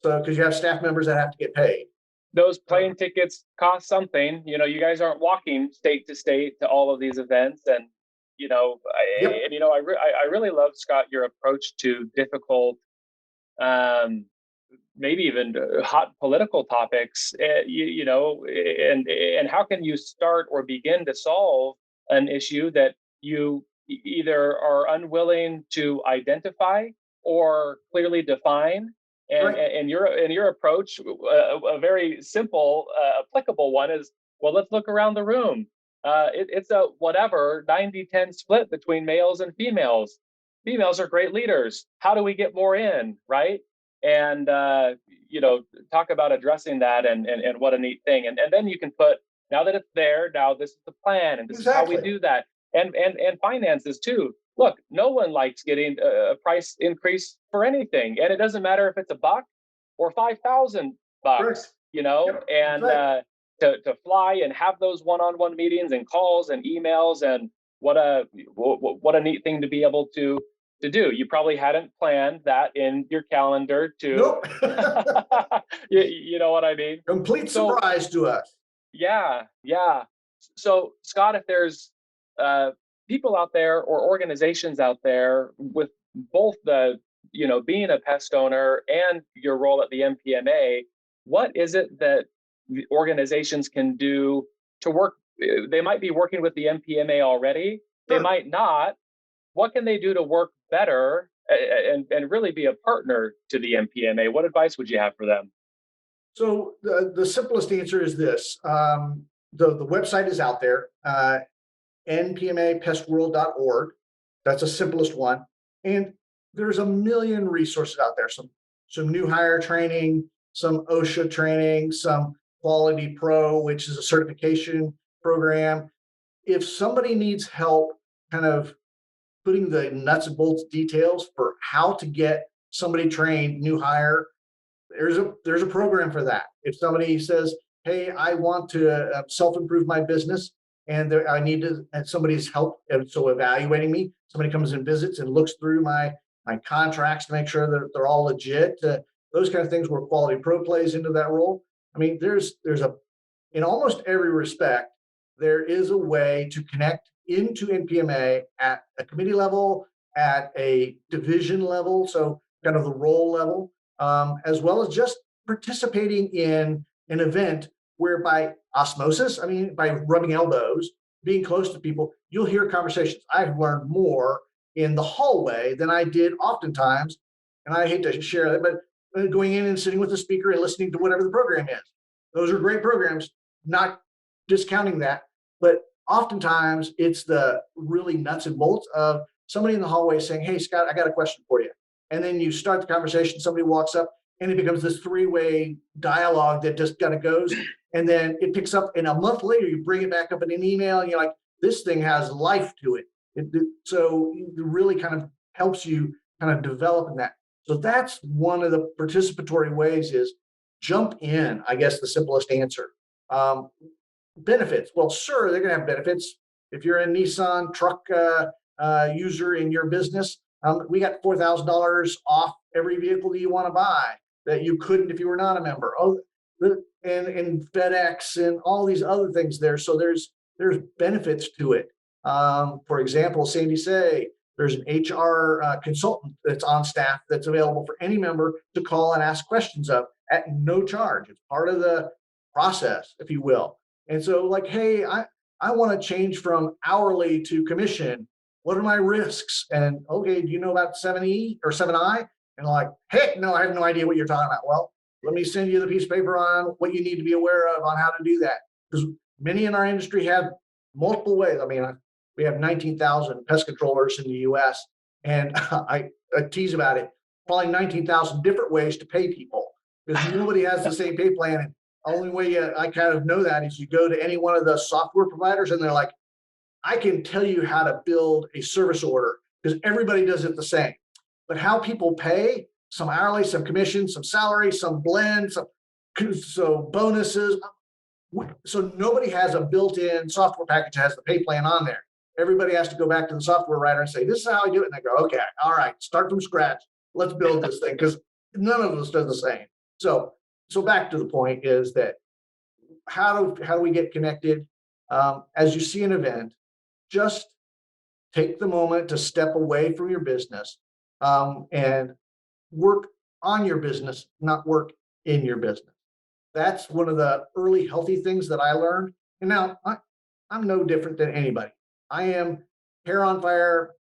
So because you have staff members that have to get paid. Those plane tickets cost something. You guys aren't walking state to state to all of these events, and I really love, Scott, your approach to difficult, maybe even hot political topics. And how can you start or begin to solve an issue that you either are unwilling to identify or clearly define? And, Right. and your approach, a very simple, applicable one is, well, let's look around the room. It's a whatever 90-10 split between males and females. Females are great leaders. How do we get more in, right? And talk about addressing that and what a neat thing. And then you can put, now that it's there, now this is the plan, and this is how we do that. And finances too. Look, no one likes getting a price increase for anything, and it doesn't matter if it's $1 or $5,000. Yep, And right. To fly and have those one-on-one meetings and calls and emails, and what a neat thing to be able to do. You probably hadn't planned that in your calendar to. Nope. you know what I mean? Complete surprise to us. Yeah. So, Scott, if there's people out there or organizations out there with both the, being a pest owner and your role at the NPMA, what is it that the organizations can do to work? They might be working with the NPMA already. They Sure. might not. What can they do to work better and really be a partner to the NPMA? What advice would you have for them? So the simplest answer is this. The website is out there, npmapestworld.org. That's the simplest one. And there's a million resources out there. Some new hire training, some OSHA training, some Quality Pro, which is a certification program. If somebody needs help kind of putting the nuts and bolts details for how to get somebody trained, new hire, there's a program for that. If somebody says, hey, I want to self-improve my business and I need somebody's help, and so evaluating me, somebody comes and visits and looks through my contracts to make sure that they're all legit, those kind of things where Quality Pro plays into that role. I mean, there's in almost every respect, there is a way to connect into NPMA at a committee level, at a division level, so kind of the role level, as well as just participating in an event where by osmosis, I mean, by rubbing elbows, being close to people, you'll hear conversations. I've learned more in the hallway than I did oftentimes, and I hate to share that, but going in and sitting with the speaker and listening to whatever the program is. Those are great programs, not discounting that, but oftentimes it's the really nuts and bolts of somebody in the hallway saying, hey, Scott, I got a question for you. And then you start the conversation, somebody walks up, and it becomes this three-way dialogue that just kind of goes, and then it picks up, and a month later you bring it back up in an email, and you're like, this thing has life to it. So it really kind of helps you kind of develop in that. So that's one of the participatory ways, is jump in, I guess, the simplest answer. Um, Benefits. Well, sure, they're going to have benefits. If you're a Nissan truck user in your business, we got $4,000 off every vehicle that you want to buy that you couldn't if you were not a member. Oh, and FedEx and all these other things there. So there's benefits to it. For example, Sandy say there's an HR consultant that's on staff that's available for any member to call and ask questions of at no charge. It's part of the process, if you will. And so, like, hey, I want to change from hourly to commission. What are my risks? And okay, do you know about 7E or 7I? And like, heck no, I have no idea what you're talking about. Well, let me send you the piece of paper on what you need to be aware of on how to do that. Because many in our industry have multiple ways. I mean, we have 19,000 pest controllers in the US, and I tease about it, probably 19,000 different ways to pay people, because nobody has the same pay plan. And only way I kind of know that is you go to any one of the software providers and they're like, I can tell you how to build a service order, because everybody does it the same. But how people pay, some hourly, some commission, some salary, some blend, so bonuses. So nobody has a built-in software package that has the pay plan on there. Everybody has to go back to the software writer and say, this is how I do it. And they go, okay, all right, start from scratch. Let's build this thing, because none of us does the same. So back to the point is that how do we get connected? As you see an event, just take the moment to step away from your business and work on your business, not work in your business. That's one of the early healthy things that I learned. And now I'm no different than anybody. I am hair on fire,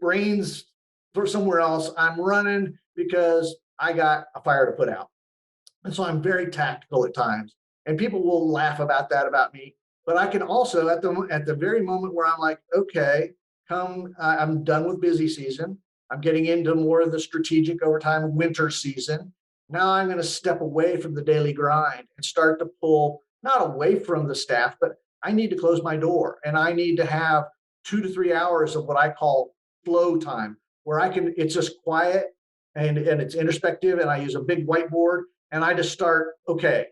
brains for somewhere else. I'm running because I got a fire to put out. And so I'm very tactical at times. And people will laugh about that about me. But I can also, at the very moment where I'm like, okay, I'm done with busy season. I'm getting into more of the strategic overtime winter season. Now I'm going to step away from the daily grind and start to pull, not away from the staff, but I need to close my door, and I need to have 2 to 3 hours of what I call flow time, where it's just quiet and it's introspective, and I use a big whiteboard and I just start, okay,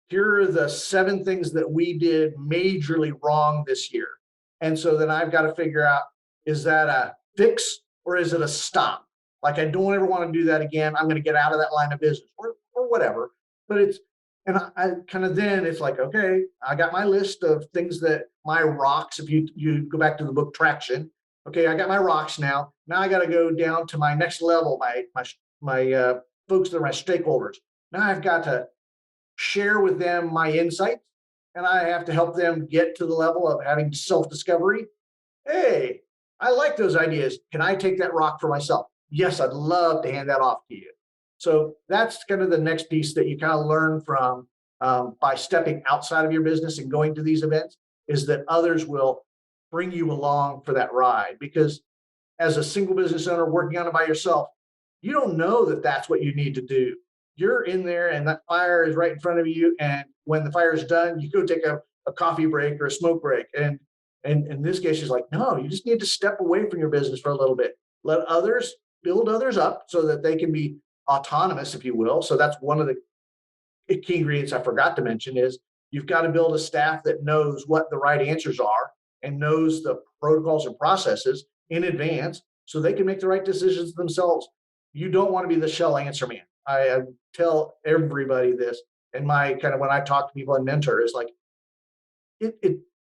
here are the 7 things that we did majorly wrong this year. And so then I've got to figure out, is that a fix or is it a stop? Like, I don't ever want to do that again. I'm going to get out of that line of business or whatever. But and I kind of, then it's like, okay, I got my list of things that my rocks, if you go back to the book Traction, okay, I got my rocks now. Now I got to go down to my next level, my folks that are my stakeholders. Now I've got to share with them my insights, and I have to help them get to the level of having self-discovery. Hey, I like those ideas. Can I take that rock for myself? Yes, I'd love to hand that off to you. So that's kind of the next piece that you kind of learn from by stepping outside of your business and going to these events, is that others will bring you along for that ride. Because as a single business owner working on it by yourself, you don't know that that's what you need to do. You're in there and that fire is right in front of you. And when the fire is done, you go take a coffee break or a smoke break. And in this case, she's like, no, you just need to step away from your business for a little bit. Let others build others up so that they can be autonomous, if you will. So that's one of the key ingredients I forgot to mention, is you've got to build a staff that knows what the right answers are and knows the protocols and processes in advance so they can make the right decisions themselves. You don't want to be the shell answer man. I tell everybody this, and my kind of, when I talk to people and mentor, is like,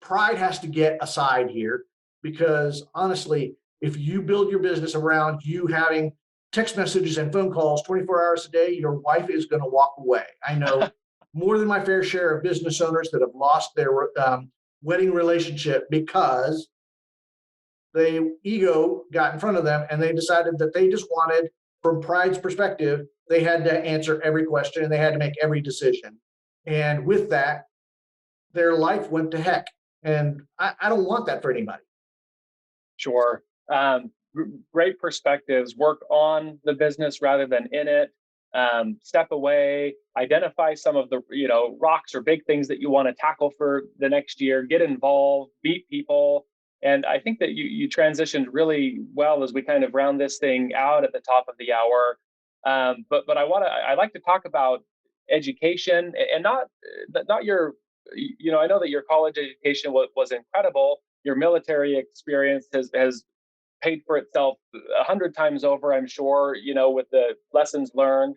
pride has to get aside here, because honestly, if you build your business around you having text messages and phone calls 24 hours a day, your wife is going to walk away. I know more than my fair share of business owners that have lost their wedding relationship because the ego got in front of them and they decided that they just wanted, from pride's perspective, they had to answer every question and they had to make every decision. And with that, their life went to heck. And I don't want that for anybody. Sure. Great perspectives. Work on the business rather than in it. step away, identify some of the rocks or big things that you want to tackle for the next year, get involved, meet people. And I think that you transitioned really well as we kind of round this thing out at the top of the hour. But I like to talk about education, and not your, I know that your college education was incredible. Your military experience has paid for itself 100 times over, I'm sure, with the lessons learned.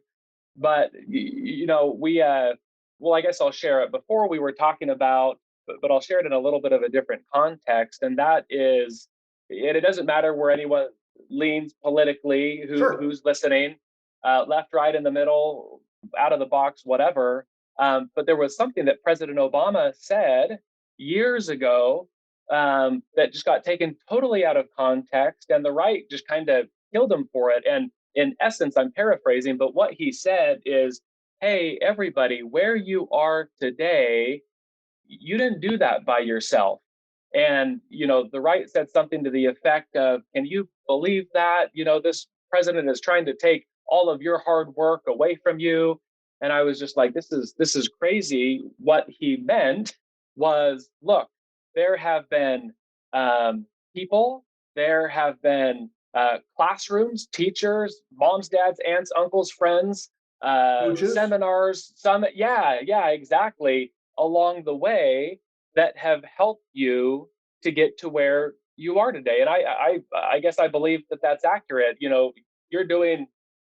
But well, I guess I'll share it. Before we were talking about, but I'll share it in a little bit of a different context, and that is, it doesn't matter where anyone leans politically, Sure. who's listening, left, right, in the middle, out of the box, whatever. But there was something that President Obama said years ago, that just got taken totally out of context, and the right just kind of killed him for it. And in essence, I'm paraphrasing, but what he said is, hey, everybody, where you are today, you didn't do that by yourself. And, the right said something to the effect of, can you believe that? This president is trying to take all of your hard work away from you. And I was just like, this is crazy. What he meant was, look, there have been people, there have been classrooms, teachers, moms, dads, aunts, uncles, friends, Coaches. seminars, summit. Yeah, exactly. Along the way that have helped you to get to where you are today. And I guess I believe that that's accurate. You're doing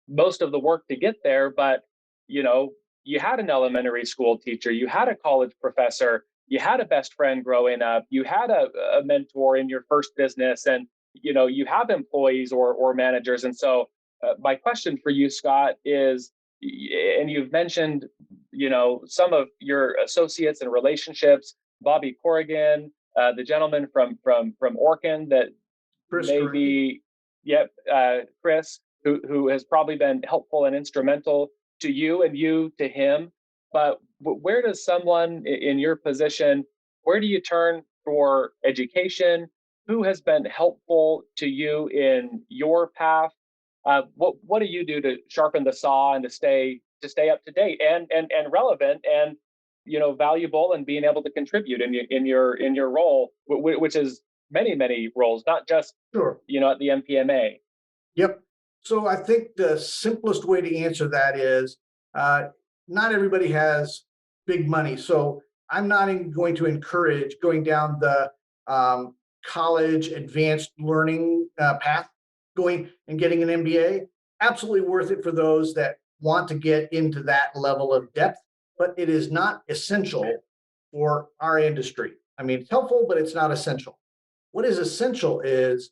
most of the work to get there, but you had an elementary school teacher, you had a college professor, you had a best friend growing up, you had a mentor in your first business, and you have employees or managers. And so my question for you, Scott, is, and you've mentioned some of your associates and relationships, Bobby Corrigan, the gentleman from Orkin that Chris, maybe, yep, Chris, who has probably been helpful and instrumental to you and you to him. But where does someone in your position, where do you turn for education? Who has been helpful to you in your path? What do you do to sharpen the saw and to stay up to date and relevant and valuable, and being able to contribute in your role, which is many roles, not just sure. at the NPMA. Yep. So I think the simplest way to answer that is, not everybody has big money. So I'm not going to encourage going down the college advanced learning path, going and getting an MBA. Absolutely worth it for those that want to get into that level of depth, but it is not essential for our industry. I mean, it's helpful, but it's not essential. What is essential is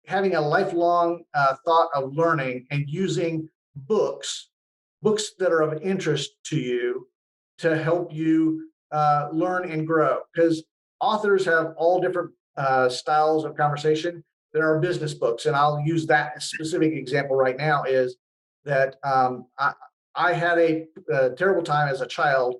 having a lifelong thought of learning and using books that are of interest to you to help you learn and grow. Because authors have all different styles of conversation. There are business books, and I'll use that specific example right now is that I had a terrible time as a child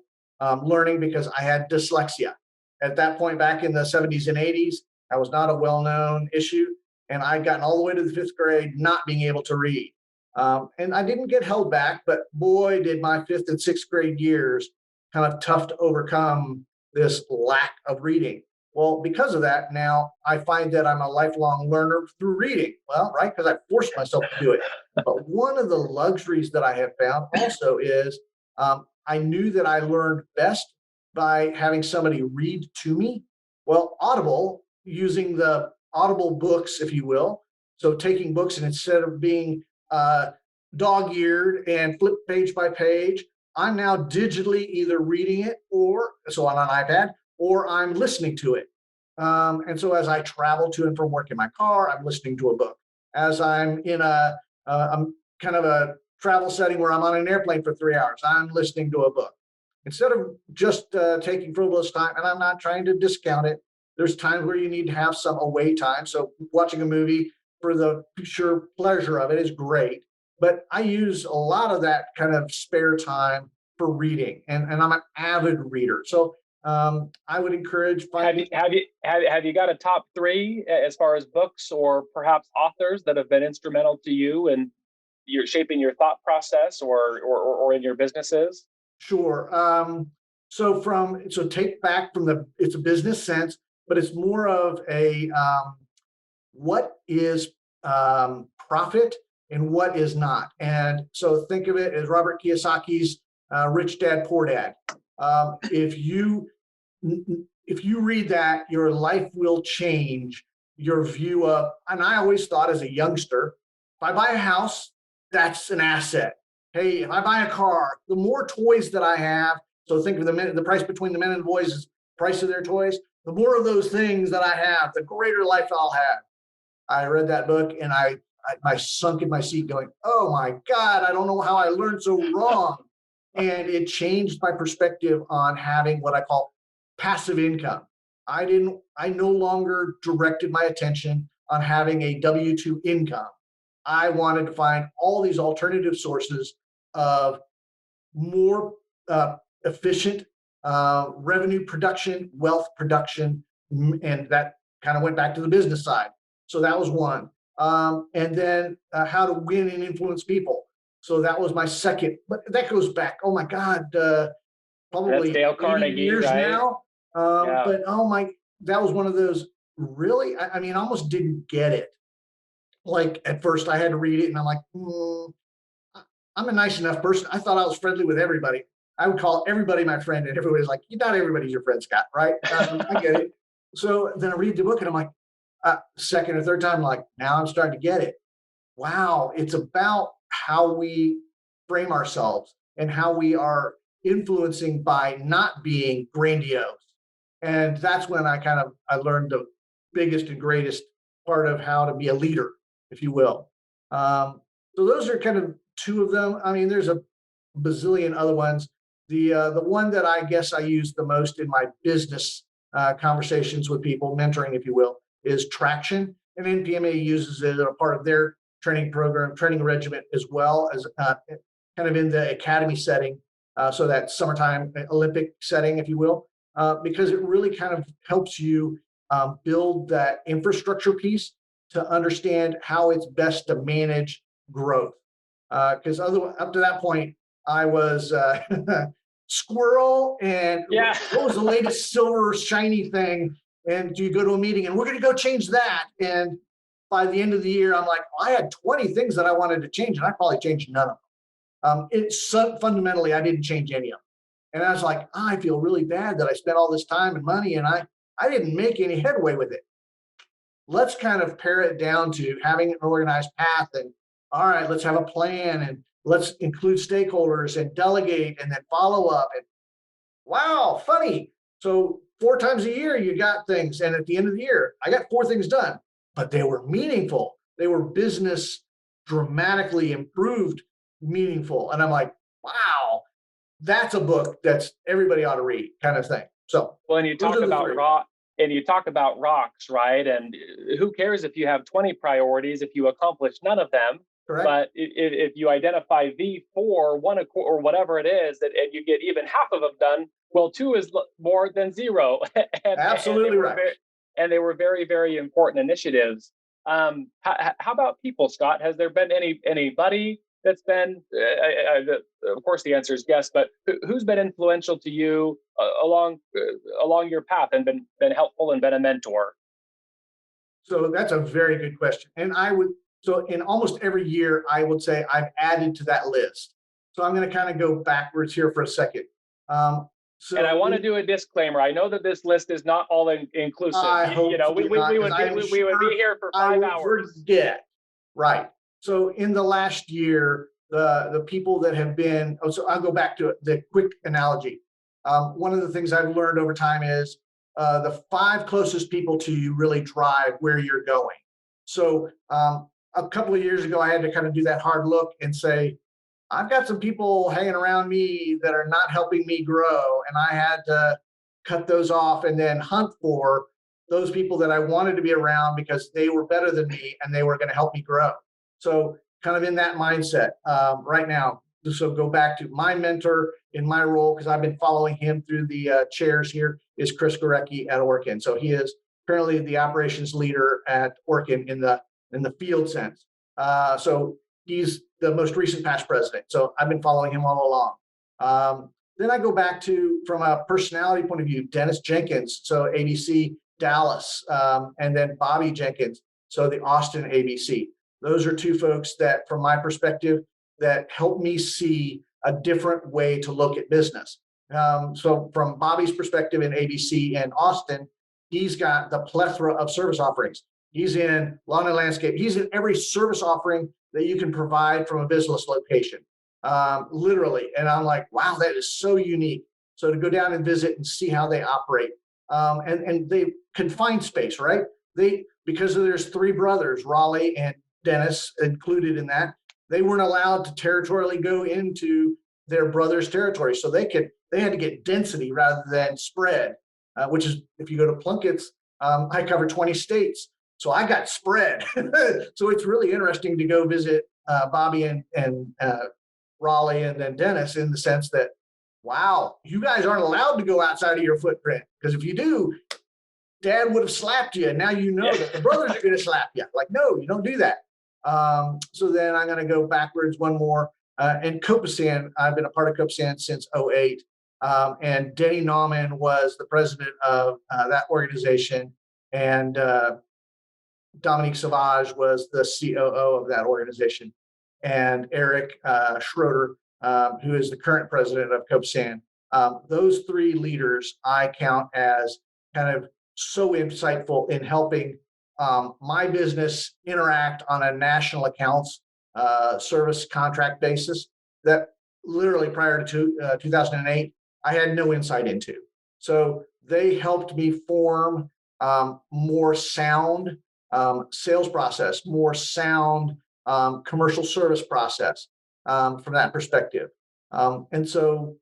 learning because I had dyslexia. At that point, back in the 70s and 80s, that was not a well-known issue. And I'd gotten all the way to the 5th grade not being able to read. And I didn't get held back, but boy, did my 5th and 6th grade years kind of tough to overcome this lack of reading. Well, because of that, now I find that I'm a lifelong learner through reading. Well, right, because I forced myself to do it. But one of the luxuries that I have found also is I knew that I learned best by having somebody read to me. Well, Audible, using the Audible books, if you will. So taking books and instead of being dog-eared and flip page by page, I'm now digitally either reading it or so on an iPad, or I'm listening to it. And so as I travel to and from work in my car, I'm listening to a book. As I'm in I'm kind of a travel setting where I'm on an airplane for 3 hours, I'm listening to a book. Instead of just taking frivolous time, and I'm not trying to discount it, there's times where you need to have some away time. So watching a movie for the pure pleasure of it is great. But I use a lot of that kind of spare time for reading, and I'm an avid reader. So I would encourage finding. Have you got a top 3 as far as books or perhaps authors that have been instrumental to you and you're shaping your thought process or in your businesses? Sure. So take back from it's a business sense, but it's more of a what is profit and what is not. And so think of it as Robert Kiyosaki's Rich Dad, Poor Dad. If you read that, your life will change your view of, and I always thought as a youngster, if I buy a house, that's an asset. Hey, if I buy a car, the more toys that I have, so think of the price between the men and the boys is the price of their toys, the more of those things that I have, the greater life I'll have. I read that book and I sunk in my seat going, oh my God, I don't know how I learned so wrong. And it changed my perspective on having what I call passive income. I no longer directed my attention on having a W-2 income. I wanted to find all these alternative sources of more efficient revenue production, wealth production, and that kind of went back to the business side. So that was one. And then how to win and influence people. So that was my second, but that goes back, oh my God, probably That's Dale 80 Carnegie, years right? now. Yeah. But that was one of those really, I mean, I almost didn't get it. Like at first I had to read it and I'm like, I'm a nice enough person. I thought I was friendly with everybody. I would call everybody my friend and everybody's like, not everybody's your friend, Scott, right? I get it. So then I read the book and I'm like, second or third time, like, now I'm starting to get it. Wow, it's about how we frame ourselves and how we are influencing by not being grandiose. And that's when I learned the biggest and greatest part of how to be a leader, if you will. So those are kind of two of them. I mean, there's a bazillion other ones. The one that I guess I use the most in my business conversations with people, mentoring, if you will, is traction. And NPMA uses it as a part of their training program, training regiment, as well as kind of in the academy setting. So that summertime Olympic setting, if you will, because it really kind of helps you build that infrastructure piece to understand how it's best to manage growth. Because up to that point, I was squirrel and Yeah. what was the latest silver shiny thing? And you go to a meeting and we're going to go change that. And by the end of the year, I'm like, I had 20 things that I wanted to change, and I probably changed none of them. It's fundamentally, I didn't change any of them. And I was like, I feel really bad that I spent all this time and money and I didn't make any headway with it. Let's kind of pare it down to having an organized path and, all right, let's have a plan and let's include stakeholders and delegate and then follow up. And wow, funny. So 4 times a year you got things. And at the end of the year, I got 4 things done, but they were meaningful. They were business dramatically improved, meaningful. And I'm like, wow, that's a book that's everybody ought to read, kind of thing. So well, and you talk about rocks, right? And who cares if you have 20 priorities if you accomplish none of them? Correct. But if you identify V4, one or whatever it is, and you get even half of them done, well, 2 is more than 0. Absolutely right. And they were very, very important initiatives. How about people, Scott? Has there been anybody that's been, of course the answer is yes, but who's been influential to you along your path and been helpful and been a mentor? So that's a very good question. And so in almost every year, I would say I've added to that list. So I'm going to kind of go backwards here for a second. And I want to do a disclaimer. I know that this list is not all inclusive. I hope we would be here for 5 hours. Forget. Right. So in the last year, the people that have been, so I'll go back to the quick analogy. One of the things I've learned over time is the 5 closest people to you really drive where you're going. So a couple of years ago, I had to kind of do that hard look and say, I've got some people hanging around me that are not helping me grow. And I had to cut those off and then hunt for those people that I wanted to be around because they were better than me and they were going to help me grow. So kind of in that mindset right now. So go back to my mentor in my role, because I've been following him through the chairs here, is Chris Gorecki at Orkin. So he is currently the operations leader at Orkin in the field sense. So he's the most recent past president. So I've been following him all along. Then I go back to, from a personality point of view, Dennis Jenkins, so ABC Dallas, and then Bobby Jenkins, so the Austin ABC. Those are two folks that, from my perspective, that help me see a different way to look at business. So from Bobby's perspective in ABC and Austin, he's got the plethora of service offerings. He's in lawn and landscape. He's in every service offering that you can provide from a business location, literally. And I'm like, wow, that is so unique. So to go down and visit and see how they operate, and they confine space, right? Because there's three brothers, Raleigh and Dennis included in that, they weren't allowed to territorially go into their brother's territory. So they had to get density rather than spread, which is, if you go to Plunkett's, I cover 20 states. So I got spread. So it's really interesting to go visit Bobby and Raleigh and then Dennis, in the sense that, wow, you guys aren't allowed to go outside of your footprint, because if you do, Dad would have slapped you. And now you know that the brothers are going to slap you. Like, no, you don't do that. So then I'm going to go backwards one more. And Copesan, I've been a part of Copesan since 2008. And Denny Nauman was the president of that organization. And Dominique Savage was the COO of that organization. And Eric Schroeder, who is the current president of Copesan. Those three leaders I count as kind of so insightful in helping my business interact on a national accounts service contract basis that literally prior to 2008, I had no insight into. So they helped me form more sound sales process, more sound commercial service process from that perspective. And so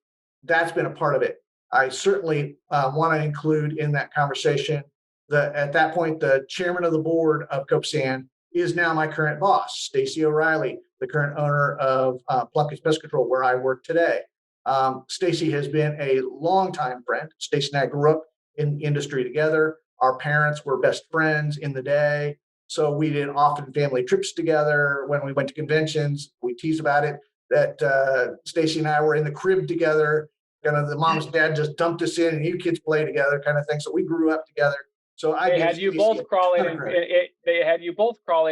that's been a part of it. I certainly want to include in that conversation that at that point, the chairman of the board of Copesan is now my current boss, Stacy O'Reilly, the current owner of Plunkett Pest Control, where I work today. Stacy has been a longtime friend. Stacy and I grew up in the industry together. Our parents were best friends in the day. So we did often family trips together. When we went to conventions, we tease about it, that Stacy and I were in the crib together. Kind of the mom's dad just dumped us in, and you kids play together, kind of thing. So we grew up together. So they had you both crawling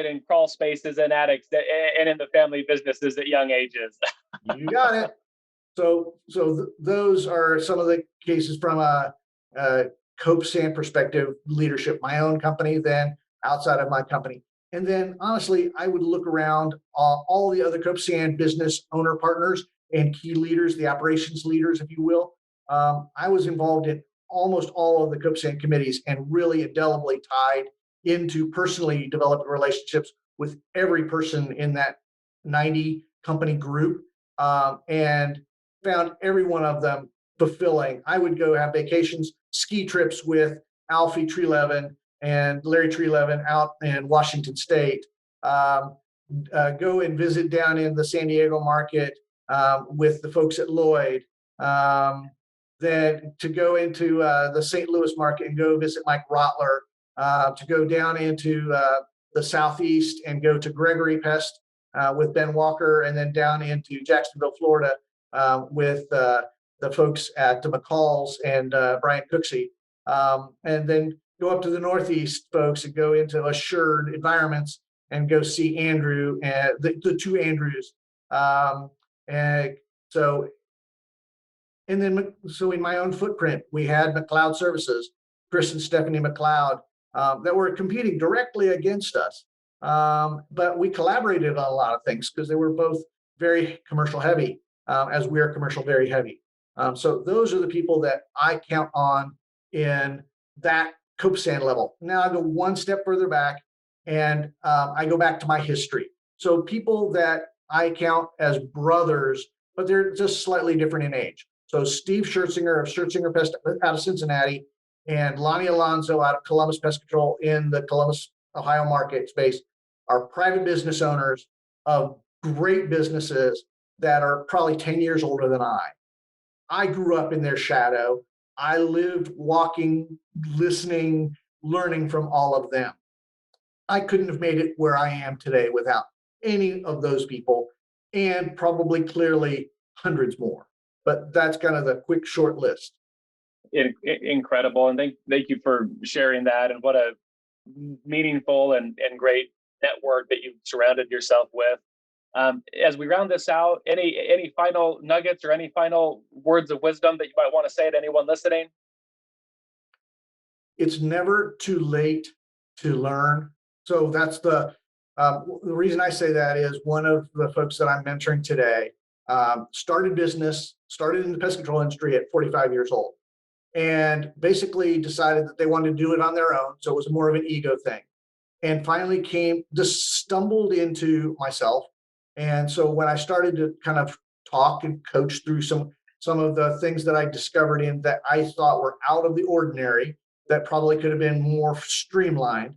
in crawl spaces and attics and in the family businesses at young ages. You got it. So those are some of the cases from a Copesan perspective, leadership, my own company, then outside of my company. And then honestly, I would look around all the other Copesan business owner partners and key leaders, the operations leaders, if you will. I was involved in almost all of the Copesan committees and really indelibly tied into personally developing relationships with every person in that 90 company group, and found every one of them fulfilling. I would go have vacations, ski trips with Alfie Treelevin and Larry Treelevin out in Washington State, go and visit down in the San Diego market with the folks at Lloyd, then to go into the St. Louis market and go visit Mike Rotler, to go down into the Southeast and go to Gregory Pest with Ben Walker, and then down into Jacksonville, Florida with the folks at the McCall's and Brian Cooksey, and then go up to the Northeast folks and go into Assured Environments and go see Andrew and the two Andrews. And then, so in my own footprint, we had McLeod Services, Chris and Stephanie McLeod, that were competing directly against us. But we collaborated on a lot of things because they were both very commercial heavy, as we are commercial very heavy. So those are the people that I count on in that Copesan level. Now I go one step further back, and I go back to my history. So people that I count as brothers, but they're just slightly different in age. So Steve Schertzinger of Schertzinger Pest out of Cincinnati, and Lonnie Alonso out of Columbus Pest Control in the Columbus, Ohio market space are private business owners of great businesses that are probably 10 years older than I. I grew up in their shadow. I lived walking, listening, learning from all of them. I couldn't have made it where I am today without any of those people. and probably clearly hundreds more. But that's kind of the quick, short list. Incredible. And thank you for sharing that. And what a meaningful and great network that you've surrounded yourself with. As we round this out, any final nuggets or any final words of wisdom that you might want to say to anyone listening? It's never too late to learn. So that's the reason I say that is one of the folks that I'm mentoring today started in the pest control industry at 45 years old, and basically decided that they wanted to do it on their own. So it was more of an ego thing, and finally stumbled into myself. And so when I started to kind of talk and coach through some of the things that I discovered in that I thought were out of the ordinary, that probably could have been more streamlined,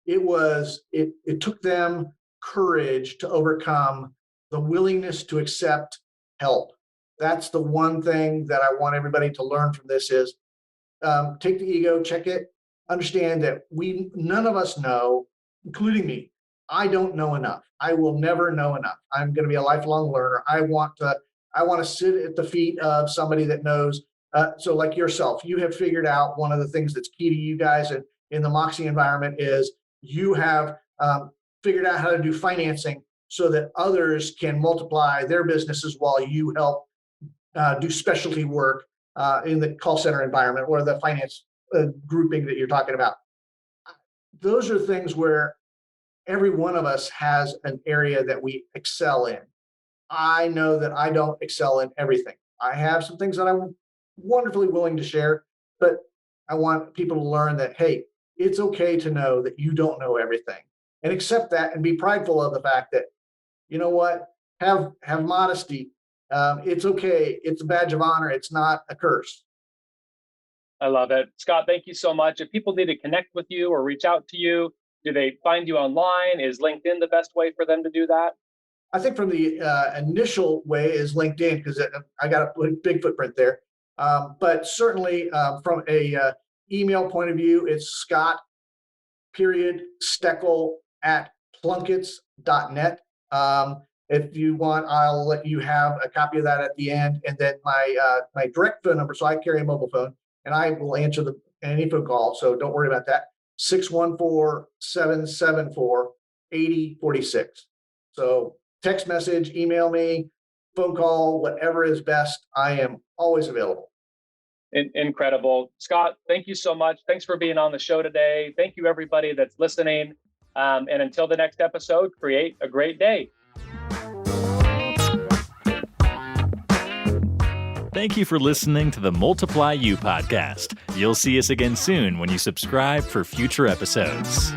it took them courage to overcome the willingness to accept help. That's the one thing that I want everybody to learn from this is take the ego, check it, understand that none of us know, including me. I don't know enough. I will never know enough. I'm going to be a lifelong learner. I want to sit at the feet of somebody that knows. So like yourself, you have figured out one of the things that's key to you guys in the Moxie environment is you have figured out how to do financing so that others can multiply their businesses while you help do specialty work in the call center environment or the finance grouping that you're talking about. Those are things where every one of us has an area that we excel in. I know that I don't excel in everything. I have some things that I'm wonderfully willing to share, but I want people to learn that, hey, it's okay to know that you don't know everything and accept that and be prideful of the fact that, you know what, have modesty. It's okay. It's a badge of honor. It's not a curse. I love it. Scott, thank you so much. If people need to connect with you or reach out to you, do they find you online? Is LinkedIn the best way for them to do that? I think from the initial way is LinkedIn because I got a big footprint there. But certainly from a email point of view, it's Scott.Steckel@Plunkett.net. If you want, I'll let you have a copy of that at the end, and then my direct phone number. So I carry a mobile phone, and I will answer any phone call. So don't worry about that. 614-774-8046. So text message, email me, phone call, whatever is best. I am always available. Incredible. Scott, thank you so much. Thanks for being on the show today. Thank you, everybody that's listening. And until the next episode, create a great day. Thank you for listening to the Multiply You podcast. You'll see us again soon when you subscribe for future episodes.